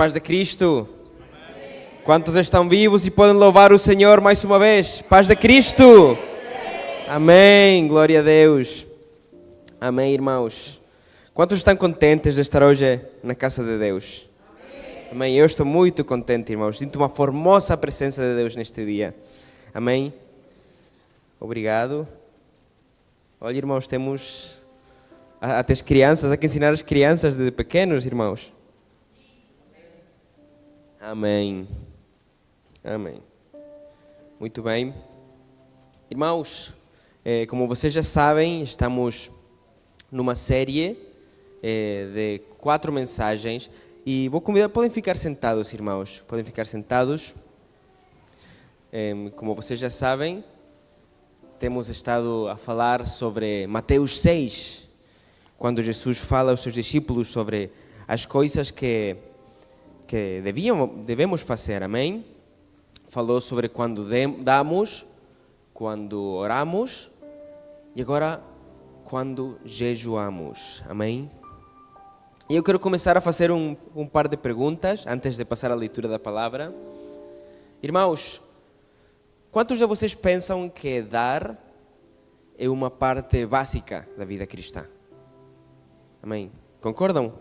paz de Cristo. Quantos estão vivos e podem louvar o Senhor mais uma vez? Paz de Cristo. Amém. Glória a Deus. Amém, irmãos. Quantos estão contentes de estar hoje na casa de Deus? Amém. Eu estou muito contente, irmãos. Sinto uma formosa presença de Deus neste dia. Amém. Obrigado. Olha, irmãos, temos até as crianças, há que ensinar as crianças desde pequenos, irmãos. Amém. Amém. Muito bem. Irmãos, como vocês já sabem, estamos numa série de 4 mensagens e vou convidar, podem ficar sentados, irmãos, podem ficar sentados. Como vocês já sabem, temos estado a falar sobre Mateus 6, quando Jesus fala aos seus discípulos sobre as coisas que devemos fazer, amém? Falou sobre quando damos, quando oramos e agora quando jejuamos, amém? E eu quero começar a fazer um par de perguntas antes de passar à leitura da palavra. Irmãos, quantos de vocês pensam que dar é uma parte básica da vida cristã? Amém? Concordam?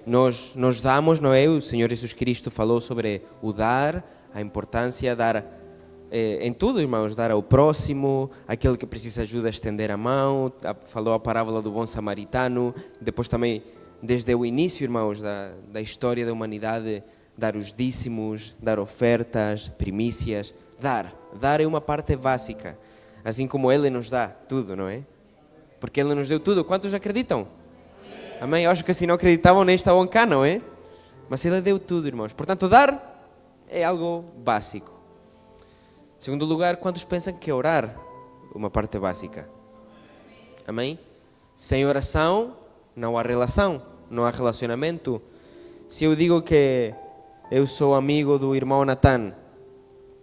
Nós damos, não é? O Senhor Jesus Cristo falou sobre o dar, a importância de dar em tudo, irmãos, dar ao próximo, aquele que precisa ajuda a estender a mão, falou a parábola do bom samaritano, depois também, desde o início, irmãos, da história da humanidade, dar os dízimos, dar ofertas, primícias, dar é uma parte básica, assim como Ele nos dá tudo, não é? Porque Ele nos deu tudo, quantos acreditam? Amém? Eu acho que se não acreditavam nem estavam cá, não é? Mas Ele deu tudo, irmãos. Portanto, dar é algo básico. Em segundo lugar, quantos pensam que orar é uma parte básica? Amém? Sem oração, não há relação, não há relacionamento. Se eu digo que eu sou amigo do irmão Natan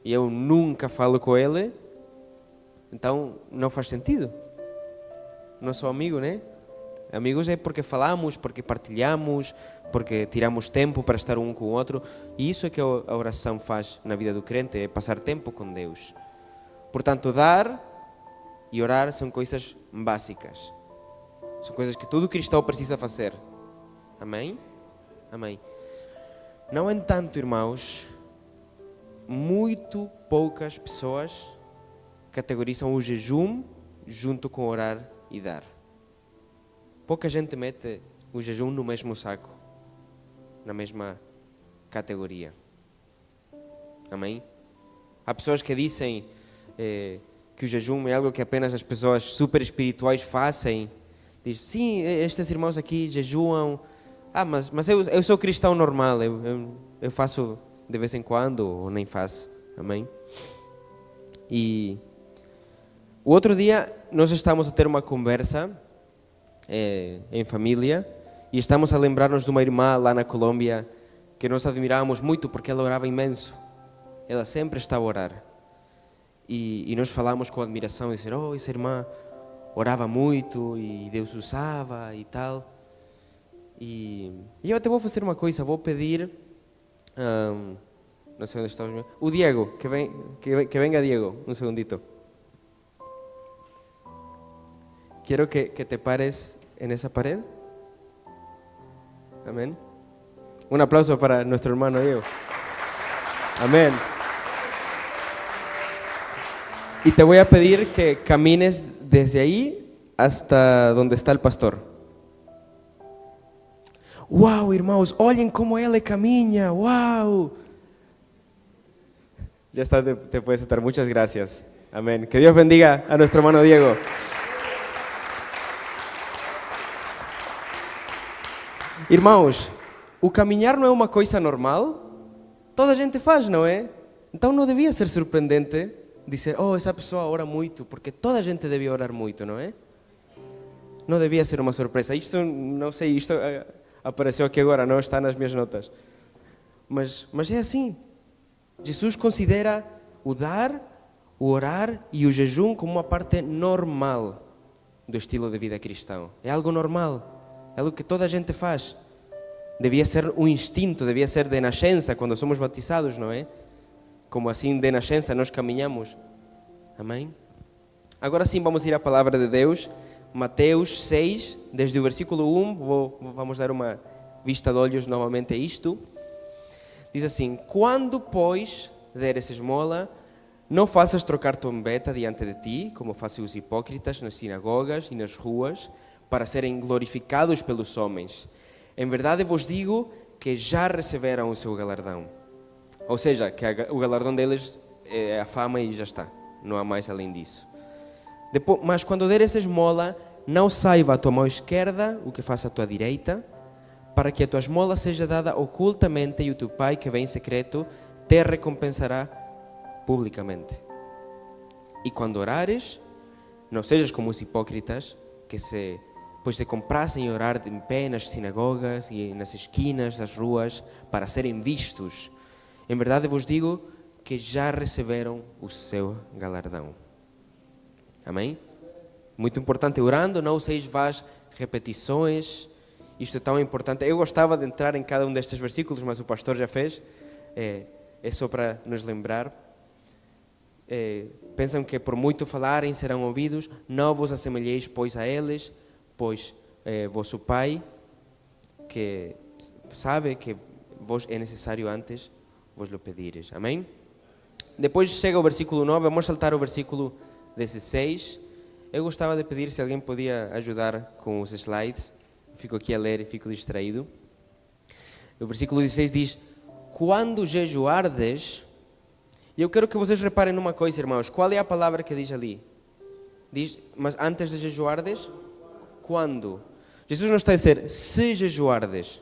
e eu nunca falo com ele, então não faz sentido. Não sou amigo, né? Amigos é porque falamos, porque partilhamos, porque tiramos tempo para estar um com o outro. E isso é que a oração faz na vida do crente, é passar tempo com Deus. Portanto, dar e orar são coisas básicas. São coisas que todo cristão precisa fazer. Amém? Amém. No entanto, irmãos, muito poucas pessoas categorizam o jejum junto com orar e dar. Pouca gente mete o jejum no mesmo saco, na mesma categoria. Amém? Há pessoas que dizem que o jejum é algo que apenas as pessoas super espirituais fazem. Diz, sim, estes irmãos aqui jejuam. Mas eu sou cristão normal, eu faço de vez em quando ou nem faço. Amém? E o outro dia nós estamos a ter uma conversa em família e estamos a lembrar-nos de uma irmã lá na Colômbia que nós admirávamos muito porque ela orava imenso. Ela sempre estava a orar. E nós falamos com admiração e dizer, essa irmã orava muito e Deus usava e tal. E eu até vou fazer uma coisa, vou pedir, não sei onde está o Diego, que venga Diego, um segundito. Quiero que te pares en esa pared. Amén. Un aplauso para nuestro hermano Diego. Amén. Y te voy a pedir que camines desde ahí hasta donde está el pastor. ¡Wow, irmãos! Olhem como ele caminha! ¡Wow! Ya está, te puedes sentar. Muchas gracias. Amén. Que Dios bendiga a nuestro hermano Diego. Irmãos, o caminhar não é uma coisa normal? Toda a gente faz, não é? Então não devia ser surpreendente dizer, essa pessoa ora muito, porque toda a gente devia orar muito, não é? Não devia ser uma surpresa. Isto, não sei, isto apareceu aqui agora, não está nas minhas notas. Mas é assim. Jesus considera o dar, o orar e o jejum como uma parte normal do estilo de vida cristão. É algo normal, é algo que toda a gente faz. Devia ser um instinto, devia ser de nascença, quando somos batizados, não é? Como assim de nascença nós caminhamos. Amém? Agora sim vamos ir à palavra de Deus. Mateus 6, desde o versículo 1, vamos dar uma vista de olhos novamente a isto. Diz assim: quando, pois, deres esmola, não faças trocar trombeta diante de ti, como fazem os hipócritas nas sinagogas e nas ruas, para serem glorificados pelos homens. Em verdade vos digo que já receberam o seu galardão. Ou seja, que o galardão deles é a fama e já está. Não há mais além disso. Depois, mas quando deres esmola, não saiba a tua mão esquerda o que faça a tua direita, para que a tua esmola seja dada ocultamente e o teu Pai que vem em secreto te recompensará publicamente. E quando orares, não sejas como os hipócritas, pois se comprassem orar em pé nas sinagogas e nas esquinas das ruas para serem vistos. Em verdade vos digo que já receberam o seu galardão. Amém? Muito importante orando, não useis vãs repetições. Isto é tão importante. Eu gostava de entrar em cada um destes versículos, mas o pastor já fez. É só para nos lembrar. Pensam que por muito falarem serão ouvidos. Não vos assemelheis, pois, a eles, pois vosso Pai, que sabe que vos é necessário antes vos lo pedires. Amém? Depois chega o versículo 9, vamos saltar o versículo 16. Eu gostava de pedir se alguém podia ajudar com os slides. Fico aqui a ler e fico distraído. O versículo 16 diz: quando jejuardes. E eu quero que vocês reparem numa coisa, irmãos. Qual é a palavra que diz ali? Diz, mas antes de jejuardes? Quando? Jesus não está a dizer, se jejuardes.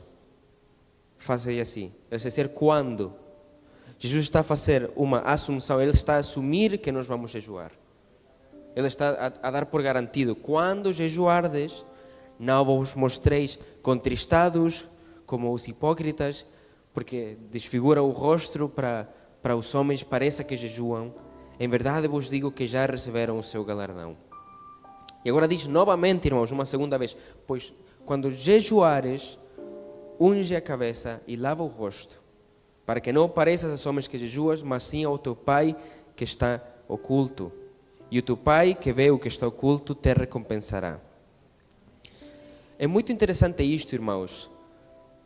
Faça assim. Ele está a dizer, quando? Jesus está a fazer uma assunção. Ele está a assumir que nós vamos jejuar. Ele está a dar por garantido. Quando jejuardes, não vos mostreis contristados como os hipócritas, porque desfigura o rosto para os homens, pareça que jejuam. Em verdade vos digo que já receberam o seu galardão. E agora diz novamente, irmãos, uma segunda vez: pois quando jejuares, unge a cabeça e lava o rosto, para que não pareças aos homens que jejuas, mas sim ao teu Pai que está oculto. E o teu Pai que vê o que está oculto te recompensará. É muito interessante isto, irmãos.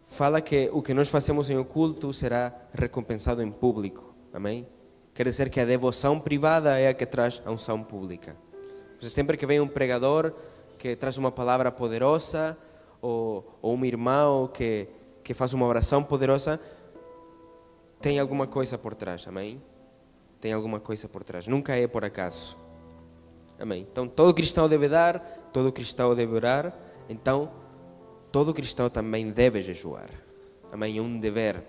Fala que o que nós fazemos em oculto será recompensado em público. Amém? Quer dizer que a devoção privada é a que traz a unção pública. Sempre que vem um pregador que traz uma palavra poderosa, ou um irmão que faz uma oração poderosa, tem alguma coisa por trás. Amém? Tem alguma coisa por trás. Nunca é por acaso. Amém? Então, todo cristão deve dar, todo cristão deve orar. Então, todo cristão também deve jejuar. Amém? É um dever.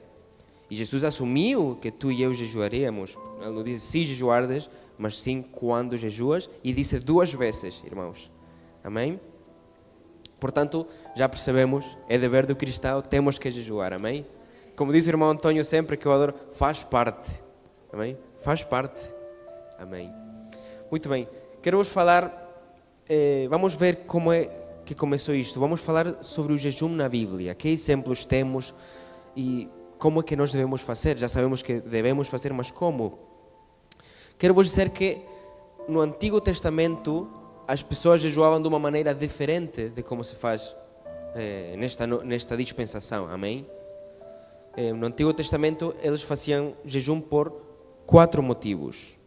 E Jesus assumiu que tu e eu jejuaremos. Ele não disse se jejuardes, mas sim quando jejuas. E disse 2 vezes, irmãos. Amém? Portanto, já percebemos, é dever do cristão, temos que jejuar. Amém? Como diz o irmão Antônio sempre, que eu adoro, faz parte. Amém? Faz parte. Amém? Muito bem. Quero-vos falar, vamos ver como é que começou isto. Vamos falar sobre o jejum na Bíblia. Que exemplos temos e como é que nós devemos fazer? Já sabemos que devemos fazer, mas como? Quero-vos dizer que no Antigo Testamento as pessoas jejuavam de uma maneira diferente de como se faz nesta dispensação. Amém? No Antigo Testamento eles faziam jejum por 4 motivos.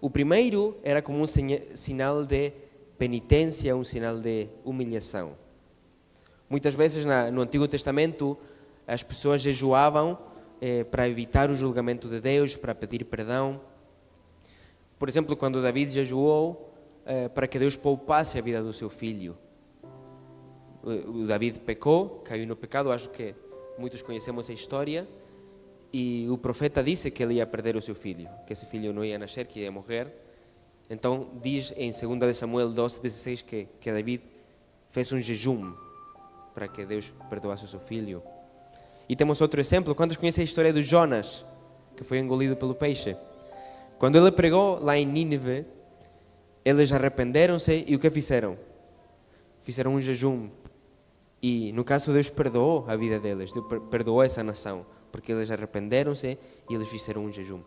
O primeiro era como um sinal de penitência, um sinal de humilhação. Muitas vezes no Antigo Testamento as pessoas jejuavam para evitar o julgamento de Deus, para pedir perdão. Por exemplo, quando David jejuou para que Deus poupasse a vida do seu filho. O David pecou, caiu no pecado, acho que muitos conhecemos a história. E o profeta disse que ele ia perder o seu filho, que esse filho não ia nascer, que ia morrer. Então diz em 2 Samuel 12:16 que David fez um jejum para que Deus perdoasse o seu filho. E temos outro exemplo. Quantos conhecem a história de Jonas, que foi engolido pelo peixe? Quando ele pregou lá em Nínive, eles arrependeram-se e o que fizeram? Fizeram um jejum. E no caso Deus perdoou a vida deles, Deus perdoou essa nação, porque eles arrependeram-se e eles fizeram um jejum.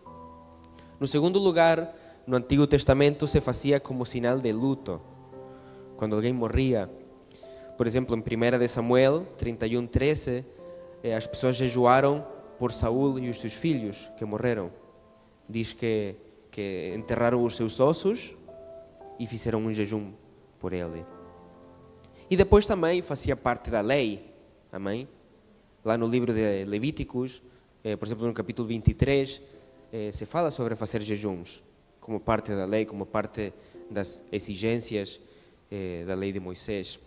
No segundo lugar, no Antigo Testamento se fazia como sinal de luto, quando alguém morria. Por exemplo, em 1 de Samuel 31:13, as pessoas jejuaram por Saul e os seus filhos que morreram. Diz que enterraram os seus ossos e fizeram um jejum por ele. E depois também fazia parte da lei, amém? Lá no livro de Levíticos, por exemplo, no capítulo 23, se fala sobre fazer jejuns, como parte da lei, como parte das exigências da lei de Moisés.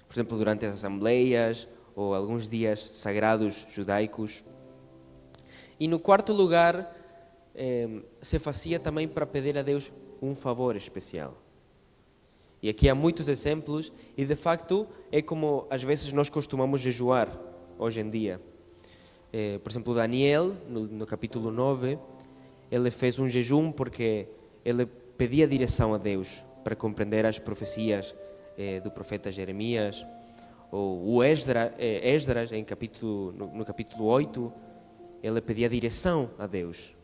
Por exemplo, durante as assembleias ou alguns dias sagrados judaicos. E no quarto lugar, se fazia também para pedir a Deus um favor especial. E aqui há muitos exemplos e de facto é como às vezes nós costumamos jejuar hoje em dia. Por exemplo, Daniel, no capítulo 9, ele fez um jejum porque ele pedia direção a Deus para compreender as profecias do profeta Jeremias. Ou o Esdras, no capítulo 8, ele pedia direção a Deus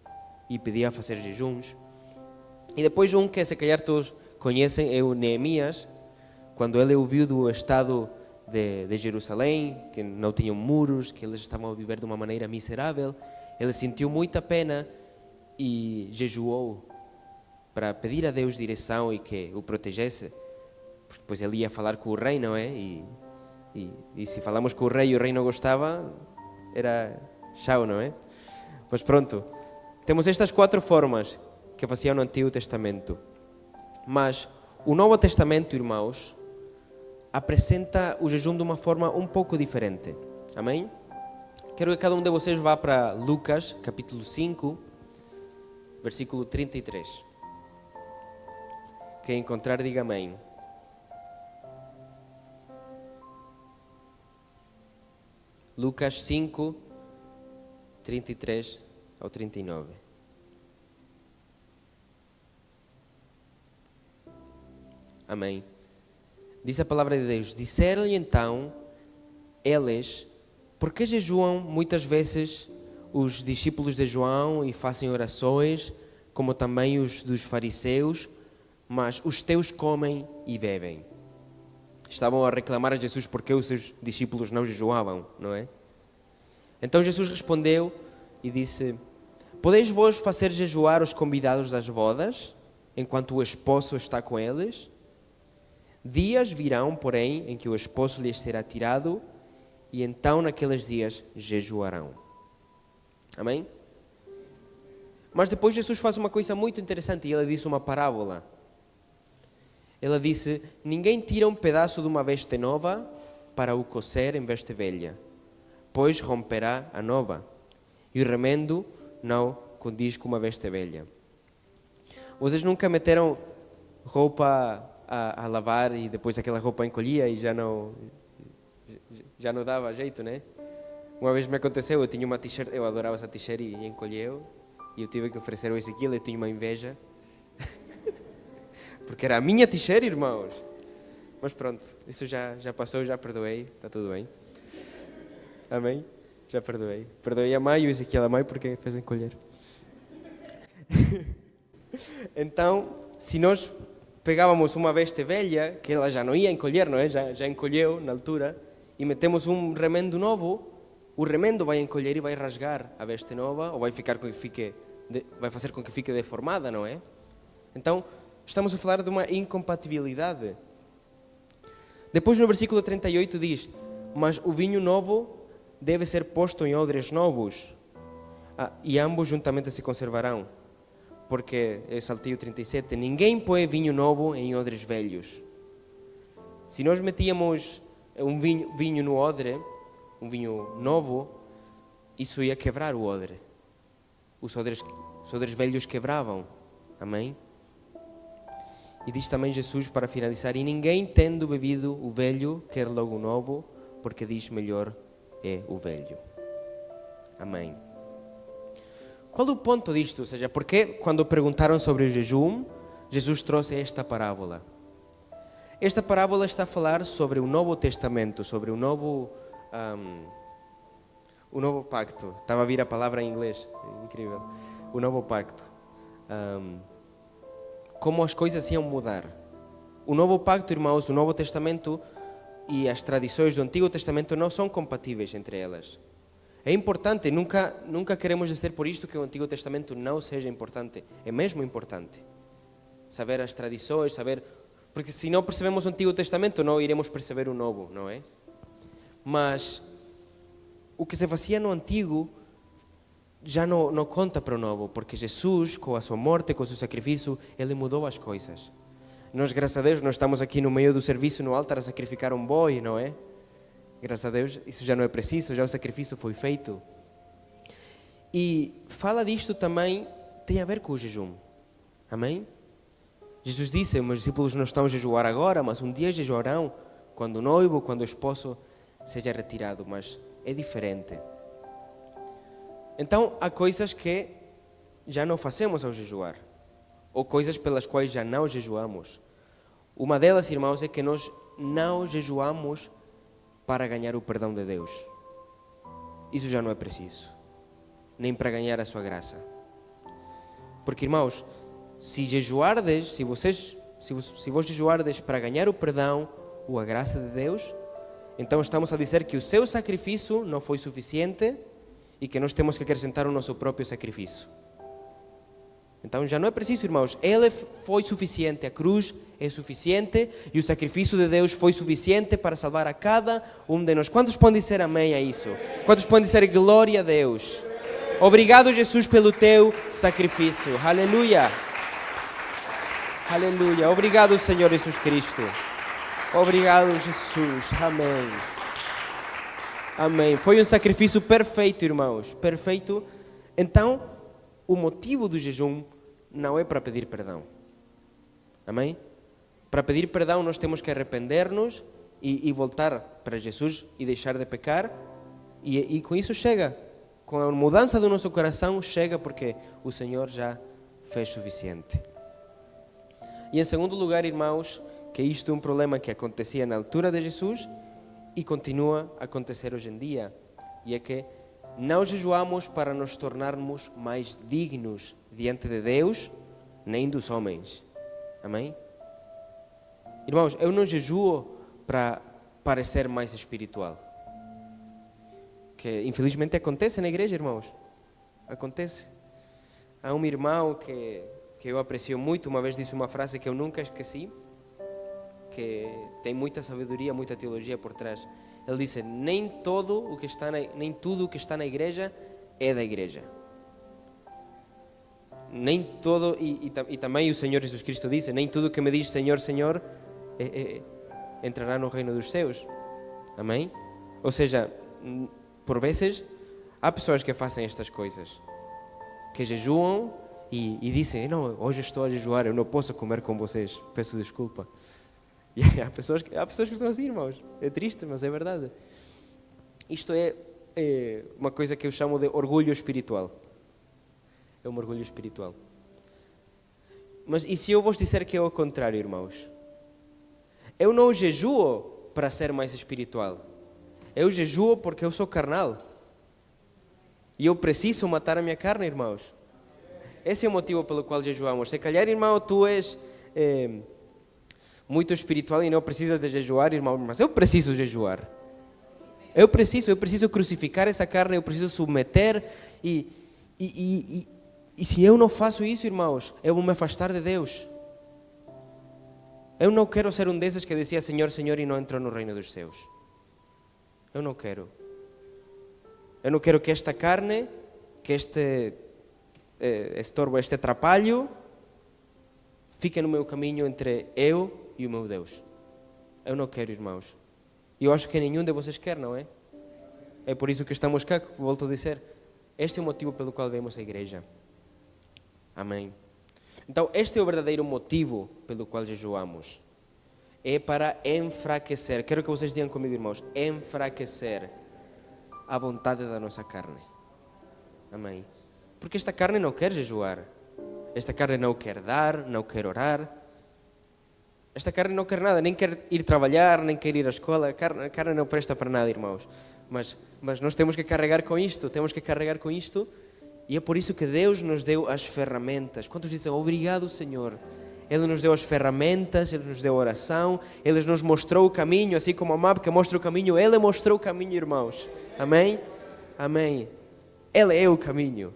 e pedia fazer jejuns. E depois um que se calhar todos conhecem é o Neemias, quando ele ouviu do estado de Jerusalém, que não tinham muros, que eles estavam a viver de uma maneira miserável, ele sentiu muita pena e jejuou para pedir a Deus direção e que o protegesse, pois ele ia falar com o rei, não é? E se falamos com o rei e o rei não gostava, era tchau, não é? Mas pronto, temos estas 4 formas que faziam no Antigo Testamento. Mas o Novo Testamento, irmãos, apresenta o jejum de uma forma um pouco diferente. Amém? Quero que cada um de vocês vá para Lucas, capítulo 5, versículo 33. Quem encontrar, diga amém. Lucas 5, 33 ao 39. Amém. Diz a palavra de Deus: disseram-lhe então eles: por que jejuam muitas vezes os discípulos de João e fazem orações, como também os dos fariseus, mas os teus comem e bebem? Estavam a reclamar a Jesus porque os seus discípulos não jejuavam, não é? Então Jesus respondeu e disse: podeis vós fazer jejuar os convidados das bodas, enquanto o esposo está com eles? Dias virão, porém, em que o esposo lhes será tirado, e então naqueles dias jejuarão. Amém? Mas depois Jesus faz uma coisa muito interessante e ele diz uma parábola. Ele disse: ninguém tira um pedaço de uma veste nova para o coser em veste velha, pois romperá a nova, e o remendo não condiz com uma veste velha. Vocês nunca meteram roupa a lavar e depois aquela roupa encolhia e já não dava jeito, né? Uma vez me aconteceu, eu tinha uma t-shirt, eu adorava essa t-shirt e encolheu, e eu tive que oferecer o Ezequiel, eu tinha uma inveja, porque era a minha t-shirt, irmãos. Mas pronto, isso já passou, já perdoei, está tudo bem. Amém? Já perdoei. Perdoei a mãe e o Ezequiel a mãe porque fez encolher. Então, se nós pegávamos uma veste velha, que ela já não ia encolher, não é? Já encolheu na altura, e metemos um remendo novo, o remendo vai encolher e vai rasgar a veste nova, ou vai fazer com que fique deformada, não é? Então, estamos a falar de uma incompatibilidade. Depois no versículo 38 diz: mas o vinho novo deve ser posto em odres novos, e ambos juntamente se conservarão. Porque, eu saltei o 37, ninguém põe vinho novo em odres velhos. Se nós metíamos um vinho no odre, um vinho novo, isso ia quebrar o odre. Os odres velhos quebravam. Amém? E diz também Jesus, para finalizar: e ninguém tendo bebido o velho quer logo o novo, porque diz melhor é o velho. Amém. Qual o ponto disto? Ou seja, porque quando perguntaram sobre o jejum, Jesus trouxe esta parábola? Esta parábola está a falar sobre o Novo Testamento, sobre o novo pacto. Estava a vir a palavra em inglês, incrível. O novo pacto. Como as coisas iam mudar. O novo pacto, irmãos, o Novo Testamento e as tradições do Antigo Testamento não são compatíveis entre elas. É importante, nunca queremos dizer por isto que o Antigo Testamento não seja importante. É mesmo importante. Saber as tradições, saber... Porque se não percebemos o Antigo Testamento, não iremos perceber o Novo, não é? Mas o que se fazia no Antigo já não conta para o Novo, porque Jesus, com a sua morte, com o seu sacrifício, Ele mudou as coisas. Nós, graças a Deus, nós estamos aqui no meio do serviço, no altar, a sacrificar um boi, não é? Graças a Deus, isso já não é preciso, já o sacrifício foi feito. E fala disto também, tem a ver com o jejum. Amém? Jesus disse, meus discípulos não estão a jejuar agora, mas um dia jejuarão, quando o noivo, quando o esposo seja retirado, mas é diferente. Então, há coisas que já não fazemos ao jejuar, ou coisas pelas quais já não jejuamos. Uma delas, irmãos, é que nós não jejuamos para ganhar o perdão de Deus. Isso já não é preciso, nem para ganhar a sua graça. Porque, irmãos, se jejuardes, se vos jejuardes para ganhar o perdão ou a graça de Deus, então estamos a dizer que o seu sacrifício não foi suficiente e que nós temos que acrescentar o nosso próprio sacrifício. Então já não é preciso, irmãos. Ele foi suficiente, a cruz é suficiente e o sacrifício de Deus foi suficiente para salvar a cada um de nós. Quantos podem dizer amém a isso? Quantos podem dizer glória a Deus? Obrigado, Jesus, pelo teu sacrifício. Aleluia. Aleluia. Obrigado, Senhor Jesus Cristo. Obrigado, Jesus. Amém. Amém. Foi um sacrifício perfeito, irmãos. Perfeito. Então, o motivo do jejum não é para pedir perdão. Amém? Para pedir perdão nós temos que arrepender-nos e voltar para Jesus e deixar de pecar. E com isso chega. Com a mudança do nosso coração chega porque o Senhor já fez suficiente. E em segundo lugar, irmãos, que isto é um problema que acontecia na altura de Jesus e continua a acontecer hoje em dia. E é que não jejuamos para nos tornarmos mais dignos diante de Deus, nem dos homens. Amém? Irmãos, eu não jejuo para parecer mais espiritual. Que infelizmente acontece na igreja, irmãos. Acontece. Há um irmão que eu aprecio muito, uma vez disse uma frase que eu nunca esqueci, que tem muita sabedoria, muita teologia por trás. Ele disse, nem tudo o que está na igreja é da igreja. Nem todo, e também o Senhor Jesus Cristo disse, nem tudo que me diz Senhor, Senhor, entrará no reino dos céus. Amém? Ou seja, por vezes, há pessoas que fazem estas coisas, que jejuam e dizem, não, hoje estou a jejuar, eu não posso comer com vocês, peço desculpa. E há pessoas que estão assim, irmãos. É triste, mas é verdade. Isto é uma coisa que eu chamo de orgulho espiritual. É um orgulho espiritual. Mas e se eu vos disser que é o contrário, irmãos? Eu não jejuo para ser mais espiritual. Eu jejuo porque eu sou carnal. E eu preciso matar a minha carne, irmãos. Esse é o motivo pelo qual jejuamos. Se calhar, irmão, tu és muito espiritual e não precisas de jejuar, irmão, mas eu preciso jejuar. Eu preciso crucificar essa carne, eu preciso submeter e se eu não faço isso, irmãos, eu vou me afastar de Deus. Eu não quero ser um desses que dizia Senhor, Senhor e não entrou no reino dos céus. Eu não quero. Eu não quero que esta carne, que este estorbo, este atrapalho, fique no meu caminho entre eu e o meu Deus. Eu não quero, irmãos. E eu acho que nenhum de vocês quer, não é? É por isso que estamos cá, volto a dizer. Este é o motivo pelo qual vemos a igreja. Amém. Então, este é o verdadeiro motivo pelo qual jejuamos. É para enfraquecer. Quero que vocês digam comigo, irmãos. Enfraquecer a vontade da nossa carne. Amém. Porque esta carne não quer jejuar. Esta carne não quer dar, não quer orar. Esta carne não quer nada, nem quer ir trabalhar, nem quer ir à escola. A carne não presta para nada, irmãos. Mas nós temos que carregar com isto, e é por isso que Deus nos deu as ferramentas. Quantos dizem, obrigado, Senhor? Ele nos deu as ferramentas, Ele nos deu a oração, Ele nos mostrou o caminho, assim como a mapa que mostra o caminho, Ele mostrou o caminho, irmãos. Amém? Amém. Ele é o caminho.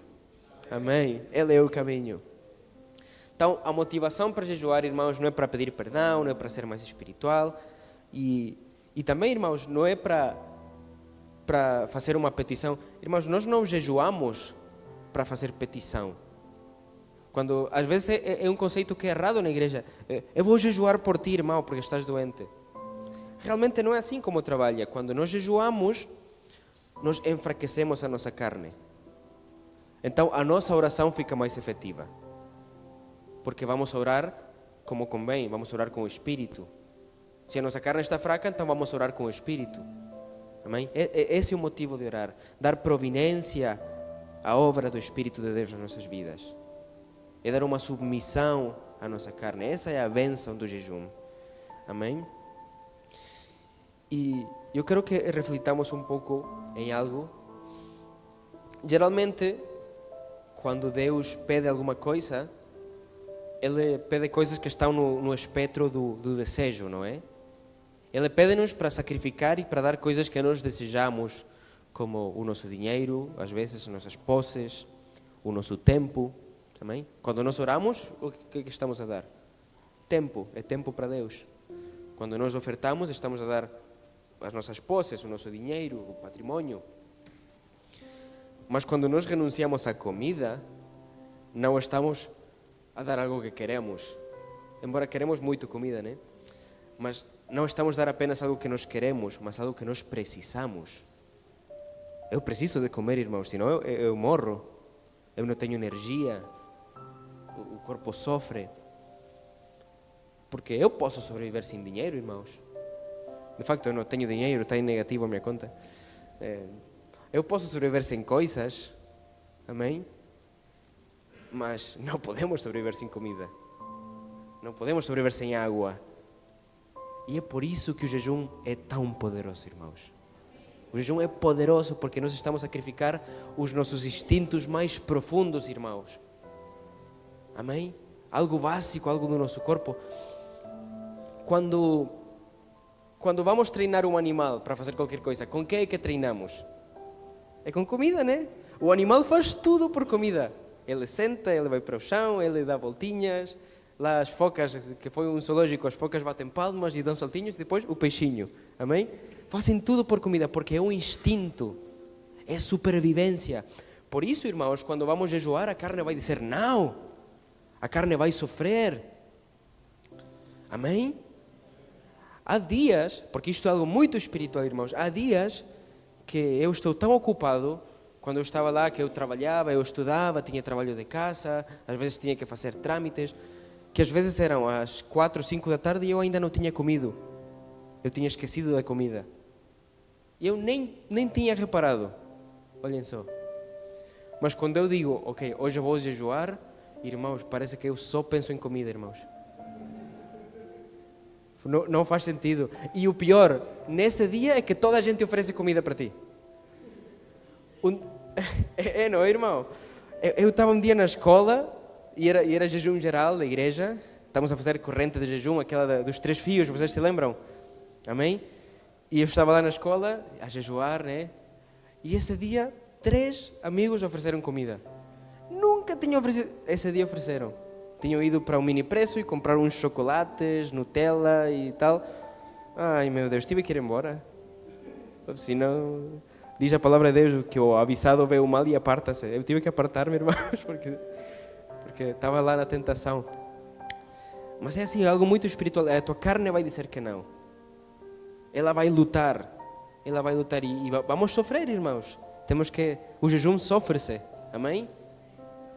Amém? Ele é o caminho. Então, a motivação para jejuar, irmãos, não é para pedir perdão, não é para ser mais espiritual. E também, irmãos, não é para fazer uma petição. Irmãos, nós não jejuamos para fazer petição. Quando, às vezes é um conceito que é errado na igreja. Eu vou jejuar por ti, irmão, porque estás doente. Realmente não é assim como trabalha. Quando nós jejuamos, nós enfraquecemos a nossa carne. Então, a nossa oração fica mais efetiva. Porque vamos orar como convém, vamos orar com o Espírito. Se a nossa carne está fraca, então vamos orar com o Espírito. Amém? Esse é o motivo de orar. Dar providência à obra do Espírito de Deus nas nossas vidas. É dar uma submissão à nossa carne. Essa é a bênção do jejum. Amém? E eu quero que reflitamos um pouco em algo. Geralmente, quando Deus pede alguma coisa, Ele pede coisas que estão no espectro do desejo, não é? Ele pede-nos para sacrificar e para dar coisas que nós desejamos, como o nosso dinheiro, às vezes as nossas posses, o nosso tempo. Amém? Quando nós oramos, o que estamos a dar? Tempo, é tempo para Deus. Quando nós ofertamos, estamos a dar as nossas posses, o nosso dinheiro, o patrimônio. Mas quando nós renunciamos à comida, não estamos a dar algo que queremos. Embora queremos muito comida, né? Mas não estamos a dar apenas algo que nós queremos, mas algo que nós precisamos. Eu preciso de comer, irmãos, senão eu morro. Eu não tenho energia. O corpo sofre. Porque eu posso sobreviver sem dinheiro, irmãos. De facto, eu não tenho dinheiro, está em negativo a minha conta. Eu posso sobreviver sem coisas. Amém? Mas não podemos sobreviver sem comida. Não podemos sobreviver sem água. E é por isso que o jejum é tão poderoso, irmãos. O jejum é poderoso porque nós estamos a sacrificar os nossos instintos mais profundos, irmãos. Amém? Algo básico, algo do nosso corpo. Quando vamos treinar um animal para fazer qualquer coisa, com que é que treinamos? É com comida, né? O animal faz tudo por comida. Ele senta, ele vai para o chão, ele dá voltinhas. Lá as focas, que foi um zoológico, as focas batem palmas e dão saltinhos. Depois o peixinho, amém? Fazem tudo por comida, porque é um instinto. É supervivência. Por isso, irmãos, quando vamos jejuar, a carne vai dizer não. A carne vai sofrer. Amém? Há dias, porque isto é algo muito espiritual, irmãos. Há dias que eu estou tão ocupado. Quando eu estava lá, que eu trabalhava, eu estudava, tinha trabalho de casa, às vezes tinha que fazer trâmites, que às vezes eram às 4 ou 5 da tarde e eu ainda não tinha comido. Eu tinha esquecido da comida. E eu nem tinha reparado. Olhem só. Mas quando eu digo, ok, hoje eu vou jejuar, irmãos, parece que eu só penso em comida, irmãos. Não faz sentido. E o pior, nesse dia é que toda a gente oferece comida para ti. Não é, irmão? Eu estava um dia na escola e era jejum geral da igreja. Estamos a fazer corrente de jejum, aquela dos 3 fios, vocês se lembram? Amém? E eu estava lá na escola a jejuar, né? E esse dia 3 amigos ofereceram comida. Nunca tinham oferecido. Esse dia ofereceram. Tinham ido para um mini preço e comprar uns chocolates, Nutella e tal. Ai meu Deus, tive que ir embora. Senão, diz a palavra de Deus que o avisado vê o mal e aparta-se. Eu tive que apartar-me, irmãos, porque estava lá na tentação. Mas é assim, algo muito espiritual. A tua carne vai dizer que não. Ela vai lutar. Ela vai lutar e vamos sofrer, irmãos. Temos que... O jejum sofre-se. Amém?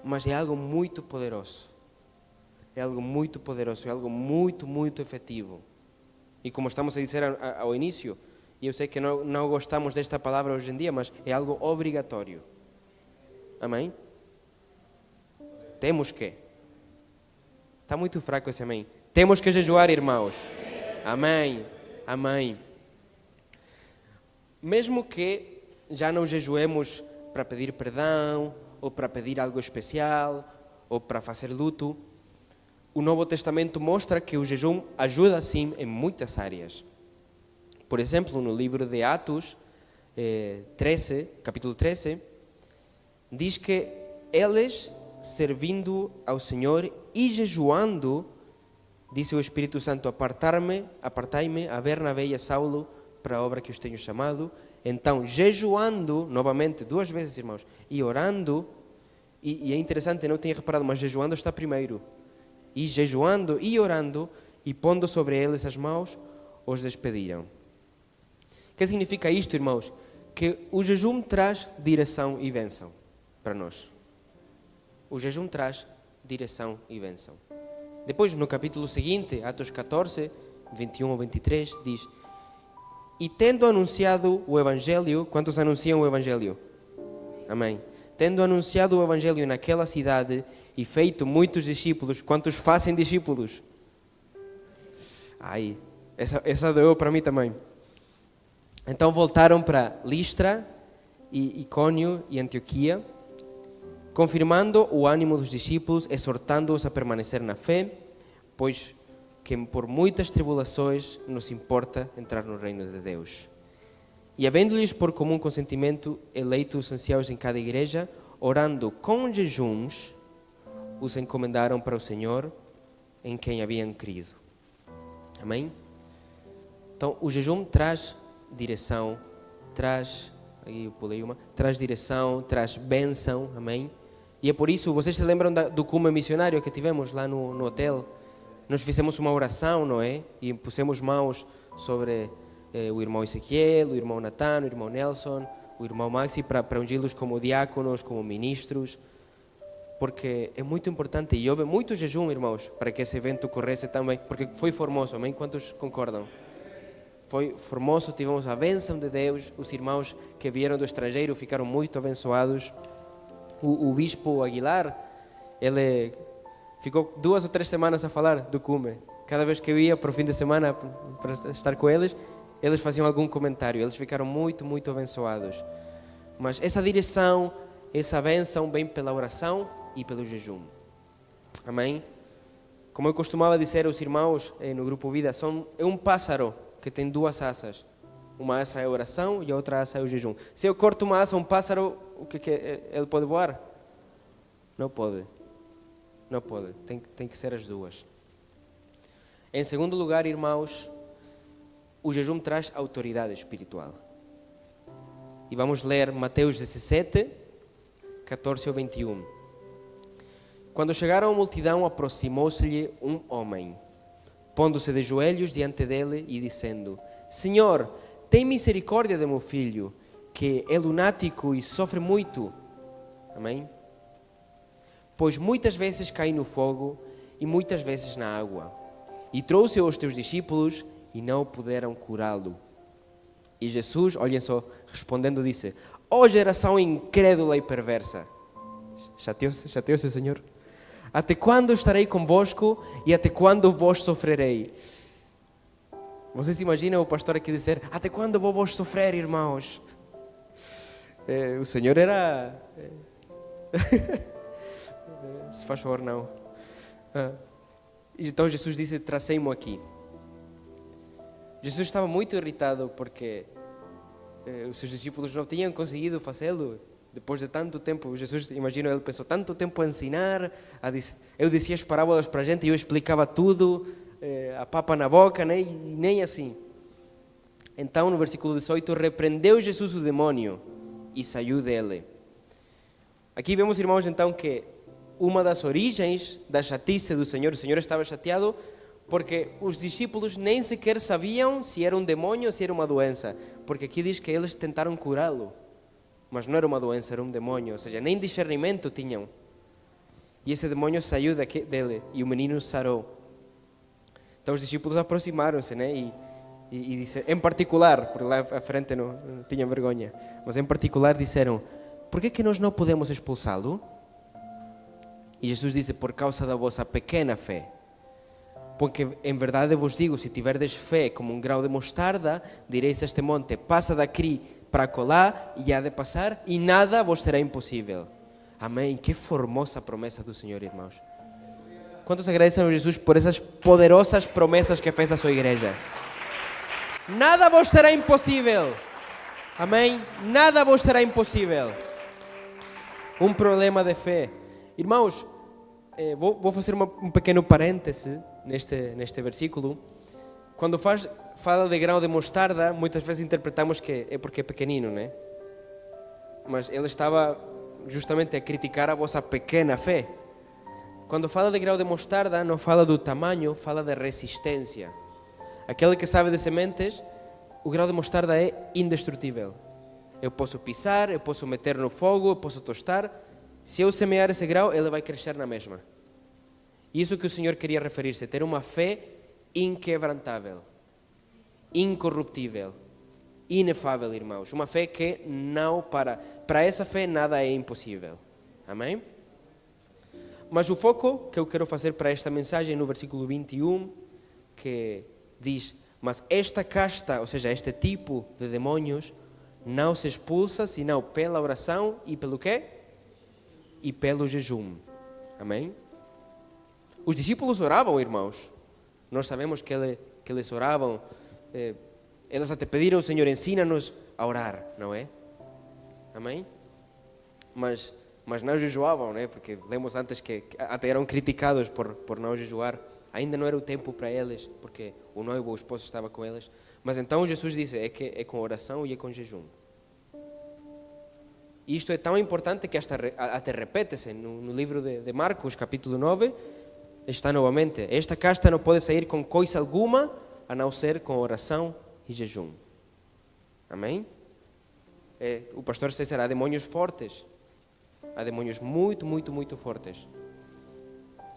Mas é algo muito poderoso. É algo muito poderoso. É algo muito, muito efetivo. E como estamos a dizer ao início, e eu sei que não gostamos desta palavra hoje em dia, mas é algo obrigatório. Amém? Temos que. Está muito fraco esse amém. Temos que jejuar, irmãos. Amém. Amém. Mesmo que já não jejuemos para pedir perdão, ou para pedir algo especial, ou para fazer luto, o Novo Testamento mostra que o jejum ajuda sim em muitas áreas. Por exemplo, no livro de Atos 13, capítulo 13, diz que eles, servindo ao Senhor e jejuando, disse o Espírito Santo: apartai-me a Bernabé e a Saulo para a obra que os tenho chamado. Então, jejuando, novamente, 2 vezes, irmãos, e orando, e é interessante, não tinha reparado, mas jejuando está primeiro. E jejuando e orando, e pondo sobre eles as mãos, os despediram. O que significa isto, irmãos? Que o jejum traz direção e bênção para nós. O jejum traz direção e bênção. Depois, no capítulo seguinte, Atos 14, 21 ou 23, diz: e tendo anunciado o Evangelho, quantos anunciam o Evangelho? Amém. Tendo anunciado o Evangelho naquela cidade e feito muitos discípulos, quantos fazem discípulos? Ai, essa doeu para mim também. Então voltaram para Listra, e Icônio e Antioquia, confirmando o ânimo dos discípulos, exortando-os a permanecer na fé, pois que por muitas tribulações nos importa entrar no reino de Deus. E havendo-lhes por comum consentimento eleito os anciãos em cada igreja, orando com jejuns, os encomendaram para o Senhor, em quem haviam crido. Amém? Então, o jejum traz direção, traz direção, traz bênção, amém? E é por isso, vocês se lembram do cume missionário que tivemos lá no hotel? Nós fizemos uma oração, não é? E pusemos mãos sobre o irmão Ezequiel, o irmão Nathan, o irmão Nelson, o irmão Maxi, para ungí-los como diáconos, como ministros, porque é muito importante, e houve muito jejum, irmãos, para que esse evento corresse também, porque foi formoso, amém? Quantos concordam? Foi formoso, tivemos a bênção de Deus, os irmãos que vieram do estrangeiro ficaram muito abençoados. O bispo Aguilar, ele ficou 2 ou 3 semanas a falar do cume. Cada vez que eu ia para o fim de semana para estar com eles, eles faziam algum comentário. Eles ficaram muito, muito abençoados. Mas essa direção, essa bênção vem pela oração e pelo jejum. Amém? Como eu costumava dizer aos irmãos no Grupo Vida, é um pássaro que tem 2 asas. Uma asa é a oração e a outra asa é o jejum. Se eu corto uma asa a um pássaro, o que ele pode voar? Não pode. Não pode. Tem que ser as 2. Em segundo lugar, irmãos, o jejum traz autoridade espiritual. E vamos ler Mateus 17, 14 ao 21. Quando chegaram à multidão, aproximou-se-lhe um homem, pondo-se de joelhos diante dele e dizendo: Senhor, tem misericórdia de meu filho, que é lunático e sofre muito. Amém? Pois muitas vezes cai no fogo e muitas vezes na água. E trouxe-o aos teus discípulos e não puderam curá-lo. E Jesus, olhem só, respondendo disse: ó geração incrédula e perversa. Chateou-se o Senhor? Até quando estarei convosco e até quando vos sofrerei? Vocês imaginam o pastor aqui dizer: até quando vou vos sofrer, irmãos? O Senhor era... Se faz favor, não. Então Jesus disse: tracei-mo aqui. Jesus estava muito irritado porque os seus discípulos não tinham conseguido fazê-lo. Depois de tanto tempo, Jesus, imagino, ele pensou, tanto tempo a ensinar, eu dizia as parábolas para a gente e eu explicava tudo, a papa na boca, né? E nem assim. Então, no versículo 18, repreendeu Jesus o demônio e saiu dele. Aqui vemos, irmãos, então, que uma das origens da chatice do Senhor, o Senhor estava chateado porque os discípulos nem sequer sabiam se era um demônio ou se era uma doença, porque aqui diz que eles tentaram curá-lo, mas não era uma doença, era um demônio, ou seja, nem discernimento tinham. E esse demônio saiu dele e o menino sarou. Então os discípulos aproximaram-se, né? E disseram, em particular, porque lá à frente não tinham vergonha, mas em particular disseram: por que nós não podemos expulsá-lo? E Jesus disse: por causa da vossa pequena fé. Porque em verdade vos digo, se tiverdes fé como um grão de mostarda, direis a este monte, passa daqui para colar, e há de passar, e nada vos será impossível. Amém. Que formosa promessa do Senhor, irmãos. Quantos agradecem a Jesus por essas poderosas promessas que fez a sua igreja? Nada vos será impossível. Amém? Nada vos será impossível. Um problema de fé. Irmãos, vou fazer um pequeno parêntese neste versículo. Quando fala de grão de mostarda, muitas vezes interpretamos que é porque é pequenino, né? Mas ele estava justamente a criticar a vossa pequena fé. Quando fala de grão de mostarda, não fala do tamanho, fala de resistência. Aquele que sabe de sementes, o grão de mostarda é indestrutível. Eu posso pisar, eu posso meter no fogo, eu posso tostar. Se eu semear esse grão, ele vai crescer na mesma. Isso que o Senhor queria referir-se, ter uma fé inquebrantável, incorruptível, inefável, irmãos. Uma fé que não para. Para essa fé nada é impossível. Amém? Mas o foco que eu quero fazer para esta mensagem no versículo 21, que diz: mas esta casta, ou seja, este tipo de demônios, não se expulsa senão pela oração e pelo quê? E pelo jejum. Amém? Os discípulos oravam, irmãos. Nós sabemos que eles oravam. Eles até pediram: Senhor, ensina-nos a orar, não é? Amém? Mas não jejuavam, né? Porque lemos antes que até eram criticados por não jejuar. Ainda não era o tempo para eles, porque o noivo, o esposo, estava com eles. Mas então Jesus disse, é com oração e é com jejum. E isto é tão importante que até repete-se no livro de Marcos, capítulo 9, está novamente: esta casta não pode sair com coisa alguma, a não ser com oração e jejum. Amém? O pastor está dizendo, há demônios fortes. Há demônios muito, muito, muito fortes.